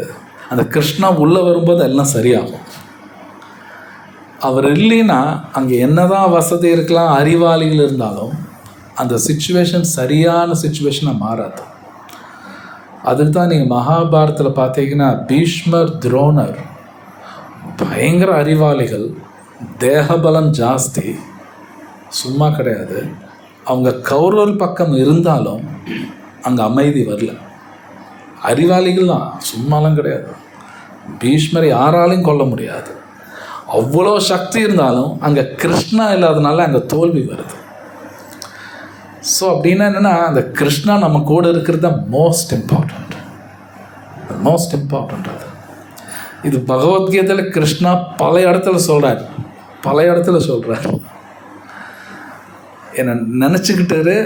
அந்த கிருஷ்ணா உள்ளே வரும்போது எல்லாம் சரியாகும். அவர் இல்லைன்னா அங்கே என்னதான் வசதி இருக்கலாம், அறிவாளிகள் இருந்தாலும் அந்த சிச்சுவேஷன் சரியான சிச்சுவேஷனாக மாறாது. அதுக்கு தான் நீங்கள் மகாபாரதத்தில் பார்த்தீங்கன்னா பீஷ்மர், துரோணர் பயங்கர அறிவாளிகள், தேகபலம் ஜாஸ்தி, சும்மா கிடையாது. அவங்க கௌரவர் பக்கம் இருந்தாலும் அங்கே அமைதி வரல. அறிவாளிகள் தான், சும்மாலாம் கிடையாது. பீஷ்மரை யாராலையும் கொல்ல முடியாது. அவ்வளோ சக்தி இருந்தாலும் அங்கே கிருஷ்ணா இல்லாதனால அங்கே தோல்வி வருது. ஸோ அப்படின்னா என்னென்னா, அந்த கிருஷ்ணா நம்ம கூட இருக்கிறது தான் மோஸ்ட் இம்பார்ட்டண்ட். அது இது பகவத்கீதையில் கிருஷ்ணா பல இடத்துல சொல்கிறார். என்னை நினச்சிக்கிட்டு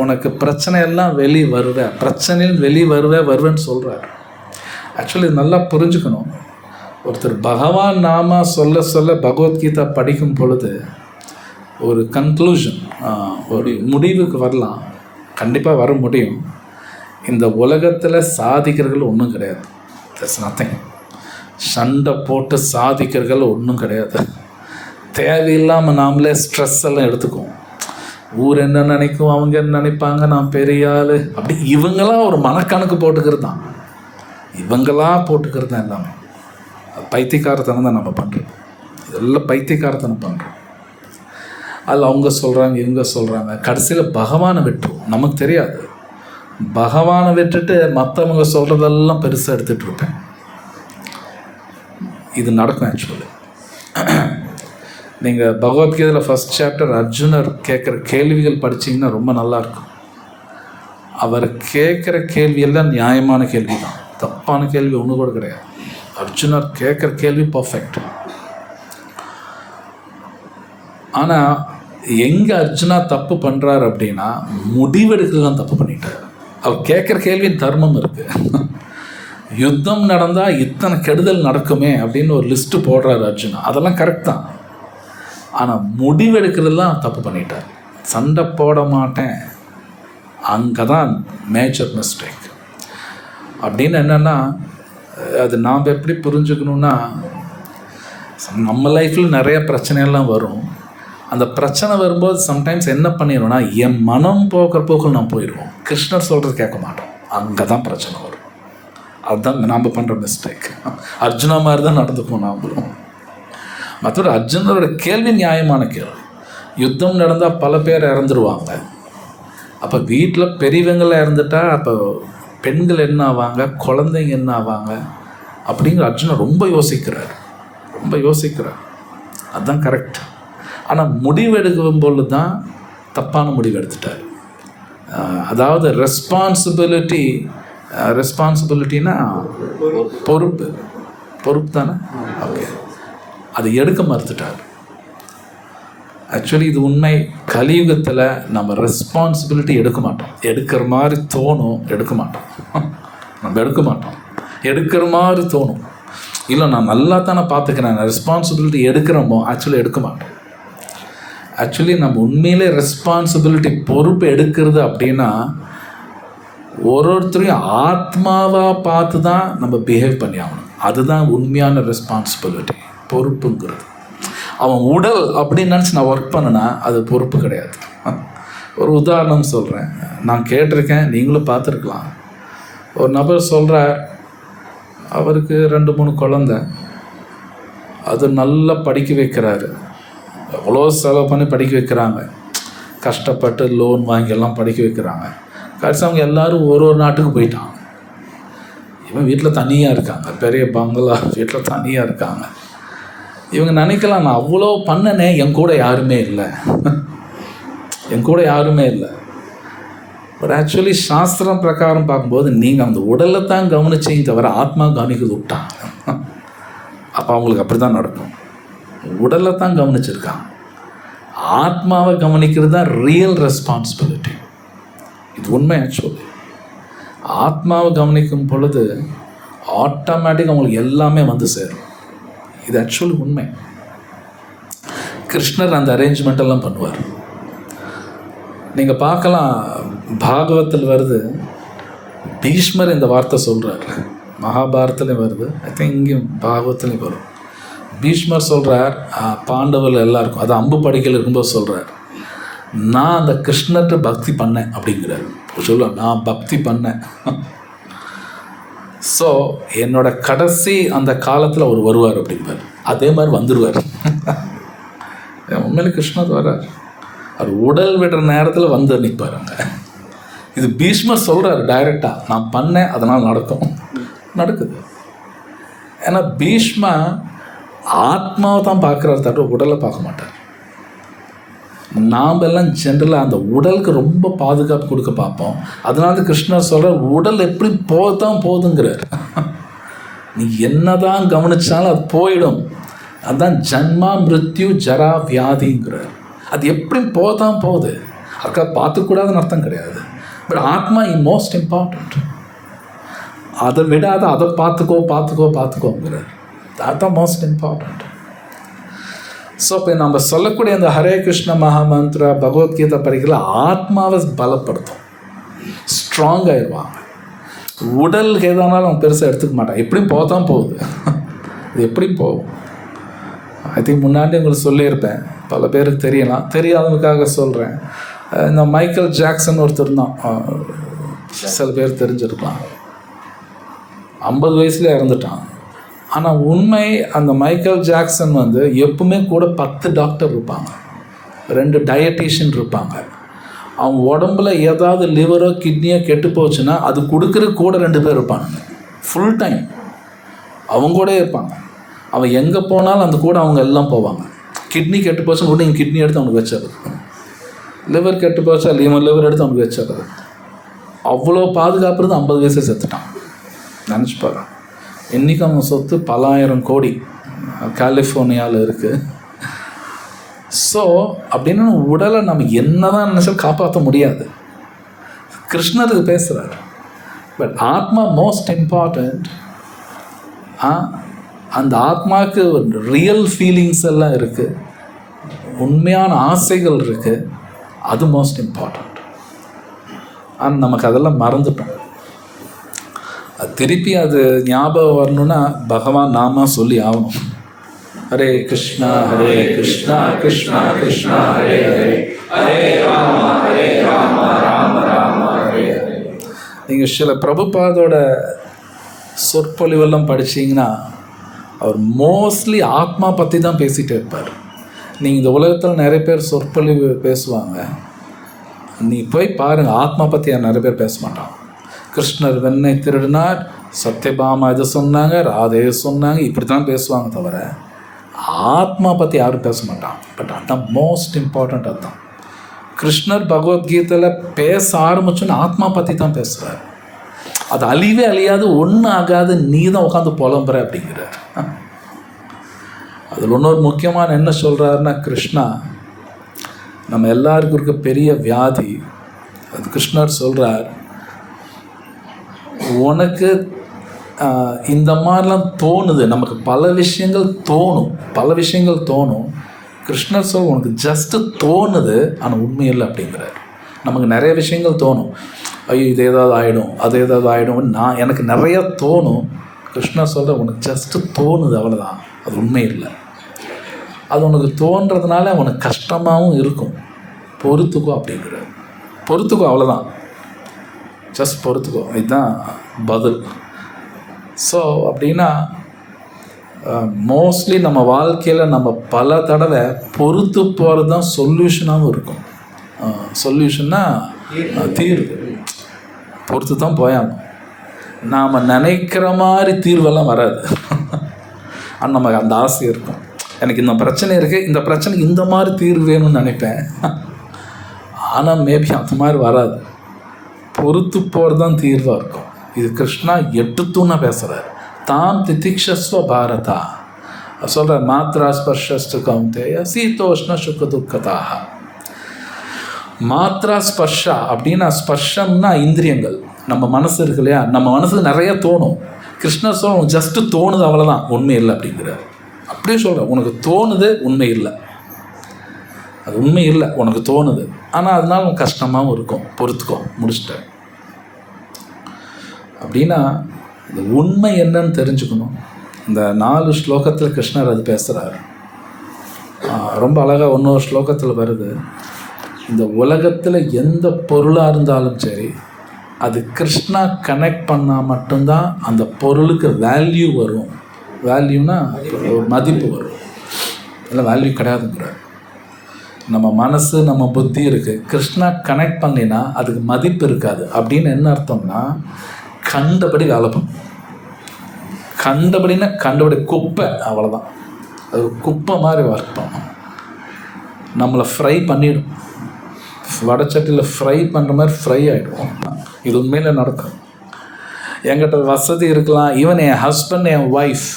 உனக்கு பிரச்சனையெல்லாம் வெளியே வருவேன், பிரச்சனையில் வெளியே வருவேன்னு சொல்கிறார். ஆக்சுவலி நல்லா புரிஞ்சுக்கணும். ஒருத்தர் பகவான் நாம சொல்ல பகவத்கீதா படிக்கும் பொழுது ஒரு கன்க்ளூஷன், ஒரு முடிவுக்கு வரலாம். கண்டிப்பாக வர முடியும். இந்த உலகத்தில் சாதிக்கிறவர்கள் ஒன்றும் கிடையாது. That's nothing. சண்டை போட்டு சாதிக்கிறதுல ஒன்றும் கிடையாது. தேவையில்லாமல் நாமளே ஸ்ட்ரெஸ் எல்லாம் எடுத்துக்குவோம். ஊர் என்ன நினைக்கும், அவங்க என்ன நினைப்பாங்க, நான் பெரிய ஆள் அப்படி இவங்களாம் ஒரு மனக்கணக்கு போட்டுக்கிறது தான். இவங்களாம் போட்டுக்கிறது தான் எல்லாமே. பைத்தியக்காரத்தனம் தான் நம்ம பண்ணுறோம். இதெல்லாம் பைத்தியக்காரத்தனம் பண்ணுறோம். அதில் அவங்க சொல்கிறாங்க, இவங்க சொல்கிறாங்க. கடைசியில் பகவானை விட்டுருவோம். நமக்கு தெரியாது. பகவானை விட்டுட்டு மற்றவங்க சொல்கிறதெல்லாம் பெருசாக எடுத்துகிட்டு இருப்பேன். இது நடக்கும் ஆக்சுவலி. நீங்கள் பகவத்கீதையில் ஃபஸ்ட் சாப்டர் அர்ஜுனர் கேட்குற கேள்விகள் படித்தீங்கன்னா ரொம்ப நல்லாயிருக்கும். அவர் கேட்குற கேள்வியெல்லாம் நியாயமான கேள்வி தான், தப்பான கேள்வி ஒன்று கூட கிடையாது. அர்ஜுனர் கேட்குற கேள்வி பர்ஃபெக்ட். ஆனால் எங்கே அர்ஜுனா தப்பு பண்ணுறாரு அப்படின்னா, முடிவெடுக்கிறது தான் தப்பு பண்ணிட்டார். அவர் கேட்குற கேள்வியின் தர்மம் இருக்குது. யுத்தம் நடந்தால் இத்தனை கெடுதல் நடக்குமே அப்படின்னு ஒரு லிஸ்ட்டு போடுறாரு அர்ஜுனா, அதெல்லாம் கரெக்ட் தான். ஆனால் முடிவெடுக்கிறதுலாம் தப்பு பண்ணிட்டார். சண்டை போட மாட்டேன், அங்கே தான் மேஜர் மிஸ்டேக். அப்படின்னு என்னென்னா, அது நாம் எப்படி புரிஞ்சுக்கணுன்னா, நம்ம லைஃப்பில் நிறைய பிரச்சனையெல்லாம் வரும். அந்த பிரச்சனை வரும்போது சம்டைம்ஸ் என்ன பண்ணிடுவோம்னா, என் மனம் போக்குற போக்கில் நான் போயிடுவோம். கிருஷ்ணர் சொல்கிறது கேட்க மாட்டோம். அங்கே தான் பிரச்சனை வரும். அதுதான் நாம் பண்ணுற மிஸ்டேக். அர்ஜுனா மாதிரி தான் நடந்துப்போம் நாமளும். மற்றொரு அர்ஜுனரோட கேள்வி நியாயமான கேள்வி. யுத்தம் நடந்தால் பல பேர் இறந்துருவாங்க. அப்போ வீட்டில் பெரியவங்களாம் இறந்துட்டா அப்போ பெண்கள் என்ன ஆவாங்க, குழந்தைங்க என்ன ஆவாங்க அப்படிங்கிற அர்ஜுனன் ரொம்ப யோசிக்கிறார். அதுதான் கரெக்ட். ஆனால் முடிவெடுக்கும் பொழுது தான் தப்பான முடிவு எடுத்துட்டார். அதாவது ரெஸ்பான்சிபிலிட்டினா பொறுப்பு தானே. ஓகே, அதை எடுக்க மறுத்துட்டார். ஆக்சுவலி இது உண்மை. கலியுகத்தில் நம்ம ரெஸ்பான்சிபிலிட்டி எடுக்க மாட்டோம். எடுக்கிற மாதிரி தோணும், எடுக்க மாட்டோம். எடுக்கிற மாதிரி தோணும். இல்லை நான் நல்லா தானே பார்த்துக்கிறேன், ரெஸ்பான்சிபிலிட்டி எடுக்கிறோமோ, ஆக்சுவலி எடுக்க மாட்டோம். ஆக்சுவலி நம்ம உண்மையிலே ரெஸ்பான்சிபிலிட்டி பொறுப்பு எடுக்கிறது அப்படின்னா, ஒருத்தரையும் ஆத்மாவாக பார்த்து தான் நம்ம பிஹேவ் பண்ணி ஆகணும். அதுதான் உண்மையான ரெஸ்பான்சிபிலிட்டி, பொறுப்புங்கிறது. அவன் உடல் அப்படின்னு நினச்சி நான் ஒர்க் பண்ணேன்னா அது பொறுப்பு கிடையாது. ஒரு உதாரணம் சொல்கிறேன், நான் கேட்டிருக்கேன், நீங்களும் பார்த்துருக்கலாம். ஒரு நபர் சொல்கிறார், அவருக்கு 2-3 குழந்தை, அது நல்லா படிக்க வைக்கிறாரு. எவ்வளோ செலவு பண்ணி படிக்க வைக்கிறாங்க, கஷ்டப்பட்டு லோன் வாங்கி எல்லாம் படிக்க வைக்கிறாங்க. கடைசி அவங்க எல்லோரும் ஒரு நாட்டுக்கு போயிட்டாங்க. இவன் வீட்டில் தனியாக இருக்காங்க, பெரிய பங்களா வீட்டில் தனியாக இருக்காங்க. இவங்க நினைக்கலாம், நான் அவ்வளோ பண்ணனே, என் கூட யாருமே இல்லை. பட் ஆக்சுவலி சாஸ்திரம் பிரகாரம் பார்க்கும்போது நீங்கள் அந்த உடலை தான் கவனிச்சிங்க தவிர ஆத்மா கவனிக்கிறது விட்டாங்க. அப்போ அவங்களுக்கு அப்படி தான் நடக்கும். உடலை தான் கவனிச்சிருக்காங்க, ஆத்மாவை கவனிக்கிறது தான் ரியல் ரெஸ்பான்சிபிலிட்டி. இது உண்மை. ஆக்சுவலி ஆத்மாவை கவனிக்கும் பொழுது ஆட்டோமேட்டிக் அவங்களுக்கு எல்லாமே வந்து சேரும். இது ஆக்சுவலி உண்மை. கிருஷ்ணர் அந்த அரேஞ்ச்மெண்ட் எல்லாம் பண்ணுவார். நீங்கள் பார்க்கலாம், பாகவத்தில் வருது, பீஷ்மர் இந்த வார்த்தை சொல்கிறார். மகாபாரதத்துலேயும் வருது, ஐ திங்க் இங்கேயும் பாகவத்துலேயும் வரும். பீஷ்மர் சொல்கிறார், பாண்டவர்கள் எல்லாருக்கும், அது அம்பு படிக்கல் இருக்கும்போது சொல்கிறார், நான் அந்த கிருஷ்ணர்கிட்ட பக்தி பண்ணேன் அப்படிங்கிறார். நான் பக்தி பண்ணேன். ஸோ என்னோட கடைசி அந்த காலத்தில் அவர் வருவார் அப்படிங்கிறார். அதே மாதிரி வந்துடுவார். உண்மையிலே கிருஷ்ணர் வர்றார், அவர் உடல் விடுற நேரத்தில் வந்து நிற்பாருங்க. இது பீஷ்மர் சொல்கிறார் டைரெக்டாக, நான் பண்ணேன் அதனால் நடக்குது. ஏன்னா பீஷ்மா ஆத்மாவை தான் பார்க்குறாரு தவிர உடலை பார்க்க மாட்டார். நாம் எல்லாம் ஜென்ரலாக அந்த உடலுக்கு ரொம்ப பாதுகாப்பு கொடுக்க பார்ப்போம். அதனால கிருஷ்ணர் சொல்கிறார், உடல் எப்படி போதான் போதுங்கிறார். நீ என்ன தான் கவனிச்சாலும் அது போயிடும். அதுதான் ஜன்மா மிருத்யு ஜரா வியாதிங்கிறார். அது எப்படி போதான் போகுது, அதுக்காக பார்த்துக்கூடாதுன்னு அர்த்தம் கிடையாது. பட் ஆத்மா இஸ் மோஸ்ட் இம்பார்ட்டண்ட். அதை விடாத அதை பார்த்துக்கோங்கிறார். அதுதான் மோஸ்ட் இம்பார்ட்டண்ட். ஸோ இப்போ நம்ம சொல்லக்கூடிய அந்த ஹரே கிருஷ்ண மகாமந்திரா பகவத்கீதை படிக்கல ஆத்மாவை பலப்படுத்தும், ஸ்ட்ராங் ஆயிடுவாங்க. உடலுக்கு எதானாலும் அவன் பெருசாக எடுத்துக்க மாட்டான். எப்படியும் போதான் போகுது, இது எப்படியும் போகும். ஐ திங்க் முன்னாடி உங்களுக்கு சொல்லியிருப்பேன், பல பேருக்கு தெரியலாம், தெரியாதவங்களுக்காக சொல்கிறேன். இந்த மைக்கேல் ஜாக்சன் ஒருத்தர் தான், சில பேர் தெரிஞ்சிருக்கலாம். 50 வயசுல இறந்துட்டான். ஆனால் உண்மை, அந்த மைக்கேல் ஜாக்சன் வந்து எப்பவுமே கூட 10 டாக்டர் இருப்பாங்க, 2 டயட்டீஷியன் இருப்பாங்க. அவன் உடம்புல ஏதாவது லிவரோ கிட்னியோ கெட்டு போச்சுன்னா அது கொடுக்குற கூட 2 பேர் இருப்பாங்க. ஃபுல் டைம் அவங்க கூட இருப்பாங்க. அவன் எங்கே போனாலும் அந்த கூட அவங்க எல்லாம் போவாங்க. கிட்னி கெட்டு போச்சுன்னு கூட இங்கே கிட்னி எடுத்து அவனுக்கு வச்சிடுறது, லிவர் கெட்டு போச்சா லிவர் எடுத்து அவனுக்கு வச்சிடுறது. அவ்வளோ பாதுகாப்புறது 50 வயசில் செத்துட்டான். நினச்சிப்பாரு. இன்றைக்கி அவன் சொத்து பல ஆயிரம் கோடி கலிஃபோர்னியாவில் இருக்குது. ஸோ அப்படின்னா உடலை நம்ம என்ன தான் நினச்சாலும் காப்பாற்ற முடியாது. கிருஷ்ணருக்கு பேசுகிறார். பட் ஆத்மா மோஸ்ட் இம்பார்ட்டண்ட். அந்த ஆத்மாவுக்கு ரியல் ஃபீலிங்ஸ் எல்லாம் இருக்குது, உண்மையான ஆசைகள் இருக்குது, அது மோஸ்ட் இம்பார்ட்டண்ட். ஆனால் நமக்கு அதெல்லாம் மறந்துட்டோம். திருப்பி அது ஞாபகம் வரணுன்னா பகவான் நாம சொல்லி ஆகணும். ஹரே கிருஷ்ணா கிருஷ்ணா கிருஷ்ணா ஹரே ஹரே, ஹரே ராம ராம ராம ஹரே ஹரே. நீங்கள் சில பிரபுபாதோட சொற்பொழிவெல்லாம் படிச்சிங்கன்னா அவர் மோஸ்ட்லி ஆத்மா பற்றி தான் பேசிகிட்டே இருப்பார். நீங்கள் இந்த உலகத்தில் நிறைய பேர் சொற்பொழிவு பேசுவாங்க, நீ போய் பாருங்கள், ஆத்மா பற்றி நிறைய பேர் பேச மாட்டான். கிருஷ்ணர் வெண்ணெய் திருடினார், சத்யபாமா இது சொன்னாங்க, ராதே சொன்னாங்க, இப்படி தான் பேசுவாங்க தவிர ஆத்மா பற்றி யாரும் பேச மாட்டான். பட் அதுதான் மோஸ்ட் இம்பார்ட்டண்ட். அதுதான் கிருஷ்ணர் பகவத்கீதையில் பேச ஆரம்பிச்சோன்னு ஆத்மா பற்றி தான் பேசுகிறார். அது அழிவே அழியாது, ஒன்றும் ஆகாது, நீ தான் உட்காந்து புலம்புற அப்படிங்கிறார். அதில் இன்னொரு முக்கியமான என்ன சொல்கிறாருன்னா, கிருஷ்ணா நம்ம எல்லாருக்கும் இருக்க பெரிய வியாதி, அது கிருஷ்ணர் சொல்கிறார், உனக்கு இந்த மாதிரிலாம் தோணுது, நமக்கு பல விஷயங்கள் தோணும். கிருஷ்ணர் சொல் உனக்கு ஜஸ்ட்டு தோணுது, ஆனால் உண்மை இல்லை அப்படிங்கிறார். நமக்கு நிறைய விஷயங்கள் தோணும், ஐயோ இது ஏதாவது ஆகிடும், அது ஏதாவது ஆகிடும், எனக்கு நிறையா தோணும். கிருஷ்ணர் சொல்கிற உனக்கு ஜஸ்ட்டு தோணுது, அவ்வளோதான், அது உண்மை இல்லை. அது உனக்கு தோன்றதுனால உனக்கு கஷ்டமாகவும் இருக்கும், பொறுத்துக்கோ அப்படிங்கிறார். பொறுத்துக்கோ, அவ்வளோதான், ஜஸ்ட் பொறுத்துக்கோ, இதுதான் பதில். ஸோ அப்படின்னா மோஸ்ட்லி நம்ம வாழ்க்கையில் நம்ம பல தடவை பொறுத்து போகிறது தான் சொல்யூஷனாகவும் இருக்கும். சொல்யூஷன்னா தீர்வு, பொறுத்து தான் போயாகணும். நாம் நினைக்கிற மாதிரி தீர்வெல்லாம் வராது. ஆனால் நமக்கு அந்த ஆசை இருக்கும், எனக்கு இந்த பிரச்சனை இருக்குது, இந்த பிரச்சனைக்கு இந்த மாதிரி தீர்வு வேணும்னு நினைப்பேன். ஆனால் மேபி அந்த மாதிரி வராது, பொறுத்து போகிறது தான் தீர்வாக இருக்கும். இது கிருஷ்ணா 8 தூணாக பேசுகிறார். தாம் திதிக்ஷஸ்வ பாரதா சொல்கிற, மாத்ரா ஸ்பர்ஷஸ்து கௌந்தேய சீதோஷ்ண சுக துக்கதாக. மாத்ரா ஸ்பர்ஷா அப்படின்னா, ஸ்பர்ஷம்னா இந்திரியங்கள், நம்ம மனசு இருக்கு இல்லையா, நம்ம மனசுக்கு நிறைய தோணும். கிருஷ்ணர் சொல்ல உனக்கு ஜஸ்ட்டு தோணுது, அவ்வளோதான், உண்மை இல்லை அப்படிங்கிறார். அப்படியே சொல்கிறேன், உனக்கு தோணுது, உண்மை இல்லை, அது உண்மை இல்லை, உனக்கு தோணுது, ஆனால் அதனால உனக்கு கஷ்டமாகவும் இருக்கும், பொறுத்துக்கோ, முடிச்சிட்டேன் அப்படின்னா. இந்த உண்மை என்னன்னு தெரிஞ்சுக்கணும். இந்த 4 ஸ்லோகத்தில் கிருஷ்ணர் அது பேசுகிறார். ரொம்ப அழகாக இன்னொரு ஸ்லோகத்தில் வருது, இந்த உலகத்தில் எந்த பொருளாக இருந்தாலும் சரி, அது கிருஷ்ணா கனெக்ட் பண்ணால் மட்டும்தான் அந்த பொருளுக்கு வேல்யூ வரும். வேல்யூனா ஒரு மதிப்பு வரும், இல்லை வேல்யூ கிடையாதுங்கிறார். நம்ம மனசு நம்ம புத்தி இருக்குது, கிருஷ்ணா கனெக்ட் பண்ணினா அதுக்கு மதிப்பு இருக்காது. அப்படின்னு என்ன அர்த்தம்னா, கண்டபடி வேலை பண்ணும். கண்டபடினா கண்டபடி குப்பை, அவ்வளோதான், அது குப்பை மாதிரி ஒர்க் பண்ணும். நம்மளை ஃப்ரை பண்ணிடும், வடச்சட்டியில் ஃப்ரை பண்ணுற மாதிரி ஃப்ரை ஆகிடும். இது உண்மையில் நடக்கும். என்கிட்ட வசதி இருக்கலாம், ஈவன் என் ஹஸ்பண்ட், என் ஒய்ஃப்,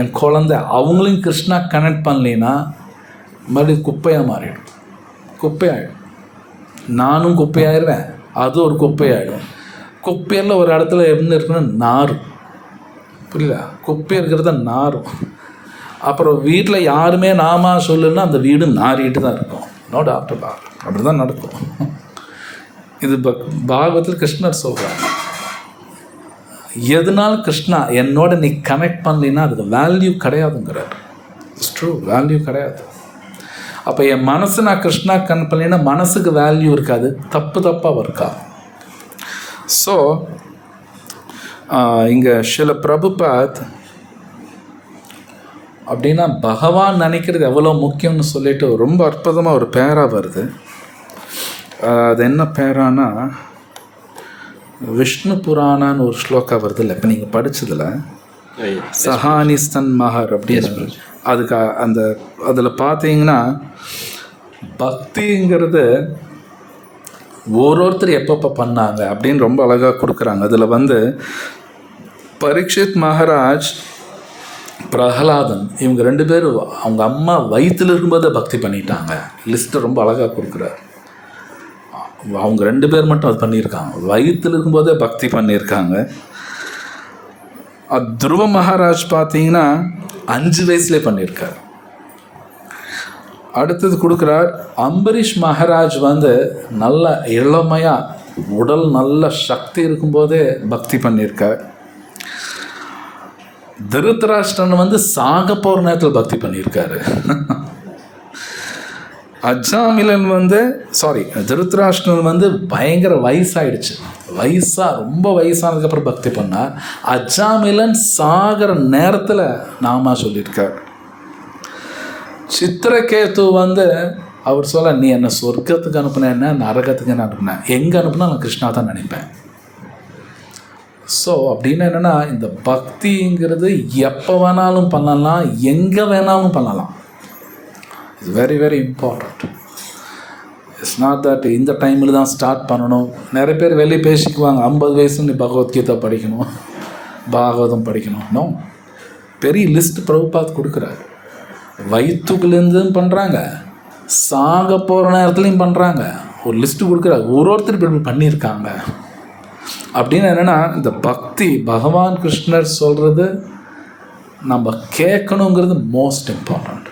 என் குழந்தை, அவங்களையும் கிருஷ்ணா கனெக்ட் பண்ணலைன்னா மறுபடியும் குப்பையாக மாறிடும், குப்பையாகிடும். நானும் குப்பையாயிடுவேன், அது ஒரு குப்பையாகிடும். குப்பையில் ஒரு இடத்துல என்ன இருக்குன்னா நாரும், புரியல, குப்பை இருக்கிறத நாரும். அப்புறம் வீட்டில் யாருமே நாமா சொல்லுன்னா அந்த வீடு நாறிட்டு தான் இருக்கும். நோ டாக்டர் பாக், அப்படி தான் நடக்கும். இது பாகவத்தில் கிருஷ்ணர் சொல்கிறாங்க. எதுனாலும் கிருஷ்ணா என்னோட நீ கனெக்ட் பண்ணலின்னா அதுக்கு வேல்யூ கிடையாதுங்கிறார். இட்ஸ் ட்ரூ, வேல்யூ கிடையாது. அப்போ என் மனசு நான் கிருஷ்ணா கனெக்ட் பண்ணலைன்னா மனசுக்கு வேல்யூ இருக்காது, தப்பாக இருக்கா. ஸோ இங்கே சில பிரபுபாத் அப்படின்னா பகவான் நினைக்கிறது எவ்வளோ முக்கியம்னு சொல்லிட்டு ரொம்ப அற்புதமாக ஒரு பேரா வருது. அது என்ன பேரானா விஷ்ணு புராணான்னு ஒரு ஸ்லோகா வருது இல்லை, இப்போ நீங்கள் படித்ததில் சஹானிஸ்தன் மகர் அப்படின்னு. அதுக்கு அந்த அதில் பார்த்தீங்கன்னா பக்திங்கிறது ஒருத்தர் எப்பப்போ பண்ணாங்க அப்படின்னு ரொம்ப அழகாக கொடுக்குறாங்க. அதில் பரீட்சித் மகாராஜ், பிரகலாதன், இவங்க 2 பேரும் அவங்க அம்மா வயிற்றில் இருக்கும்போதே பக்தி பண்ணிட்டாங்க. லிஸ்ட்டை ரொம்ப அழகாக கொடுக்குறாரு. அவங்க 2 பேர் மட்டும் அது பண்ணியிருக்காங்க, வயிற்றில் இருக்கும்போதே பக்தி பண்ணியிருக்காங்க. துருவ மகாராஜ் பார்த்தீங்கன்னா 5 வயசுலேயே பண்ணியிருக்கார். அடுத்தது கொடுக்குறார் அம்பரீஷ் மகாராஜ் நல்ல இளமையாக உடல் நல்ல சக்தி இருக்கும்போதே பக்தி பண்ணியிருக்கார். திருத்தராஷ்டிரன் சாக போகிற நேரத்தில் பக்தி பண்ணியிருக்காரு. அஜாமிலன் திருத்தராஷ்டிரன் பயங்கர வயசாயிடுச்சு, ரொம்ப வயசானதுக்கப்புறம் பக்தி பண்ணார். அஜாமிலன் சாகிற நேரத்தில் நாமா சொல்லியிருக்கார். சித்திரகேது அவர் சொல்ல, நீ என்னை சொர்க்கத்துக்கு அனுப்புன, என்ன நரகத்துக்கு என்ன அனுப்புனேன், எங்கே அனுப்புனா நான் கிருஷ்ணா தான் நினைப்பேன். ஸோ அப்படின்னு என்னென்னா இந்த பக்திங்கிறது எப்போ வேணாலும் பண்ணலாம், எங்கே வேணாலும் பண்ணலாம். It's very very important. It's not that இந்த டைமில் தான் ஸ்டார்ட் பண்ணணும். நிறைய பேர் வெளியே பேசிக்குவாங்க, 50 வயசு நீ பகவத்கீதை படிக்கணும், பாகவதம் படிக்கணும். நோ, பெரிய லிஸ்ட் பிரபுபாத் கொடுக்குறாரு. வயிற்றுக்குலேருந்தும் பண்ணுறாங்க, சாக போகிற நேரத்துலையும் பண்ணுறாங்க. ஒரு லிஸ்ட்டு கொடுக்குறாரு, ஒருத்தர் இப்படி பண்ணியிருக்காங்க. அப்படின்னு என்னென்னா இந்த பக்தி பகவான் கிருஷ்ணர் சொல்கிறது நம்ம கேட்கணுங்கிறது மோஸ்ட் இம்பார்ட்டண்ட்.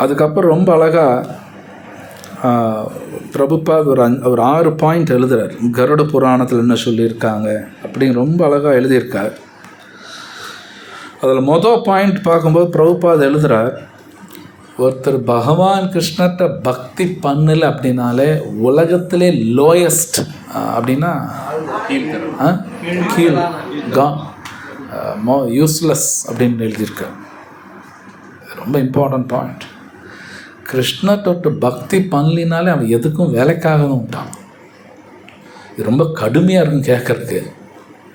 அதுக்கப்புறம் ரொம்ப அழகாக பிரபுபாத் ஒரு 6 பாயிண்ட் எழுதுறார். கருட புராணத்தில் என்ன சொல்லியிருக்காங்க அப்படின்னு ரொம்ப அழகாக எழுதியிருக்கார். அதில் மொதல் பாயிண்ட் பார்க்கும்போது பிரபுபாத் எழுதுகிறார், ஒருத்தர் பகவான் கிருஷ்ணர்கிட்ட பக்தி பண்ணல அப்படின்னாலே உலகத்திலே லோயஸ்ட் அப்படின்னா கீழ் யூஸ்லெஸ் அப்படின்னு எழுதியிருக்கார். ரொம்ப இம்பார்ட்டன்ட் பாயிண்ட். கிருஷ்ணர்கிட்ட பக்தி பண்ணலினாலே அவன் எதுக்கும் வேலைக்காகவும் விட்டான். இது ரொம்ப கடுமையாக இருக்கும் கேட்கறதுக்கு,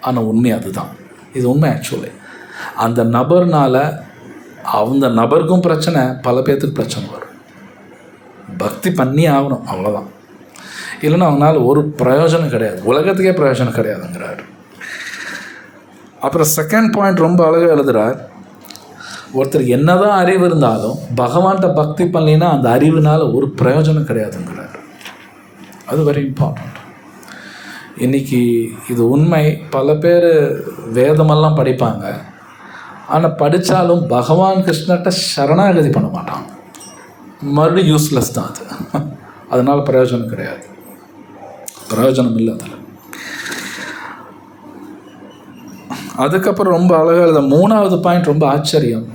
ஆனால் உண்மை அதுதான். இது உண்மை. ஆக்சுவலி அந்த நபர்னால் அந்த நபருக்கும் பிரச்சனை, பல பேர்த்துக்கு பிரச்சனை வரும். பக்தி பண்ணி ஆகணும், அவ்வளோதான். இல்லைன்னா அவங்களால ஒரு பிரயோஜனம் கிடையாது, உலகத்துக்கே பிரயோஜனம் கிடையாதுங்கிறார். அப்புறம் செகண்ட் பாயிண்ட் ரொம்ப அழகாக எழுதுகிறார், ஒருத்தர் என்னதான் அறிவு இருந்தாலும் பகவான்கிட்ட பக்தி பண்ணலைன்னா அந்த அறிவுனால ஒரு பிரயோஜனம் கிடையாதுங்கிறார். அது வெரி இம்பார்ட்டண்ட். இன்றைக்கி இது உண்மை. பல பேர் வேதமெல்லாம் படிப்பாங்க, ஆனால் படித்தாலும் பகவான் கிருஷ்ணர்கிட்ட சரணாகதி பண்ண மாட்டான். மறுபடியும் யூஸ்லெஸ் தான் அது. அதனால் பிரயோஜனம் கிடையாது, பிரயோஜனம் இல்லை அதில். அதுக்கப்புறம் ரொம்ப அழகாக 3வது பாயிண்ட் ரொம்ப ஆச்சரியம்.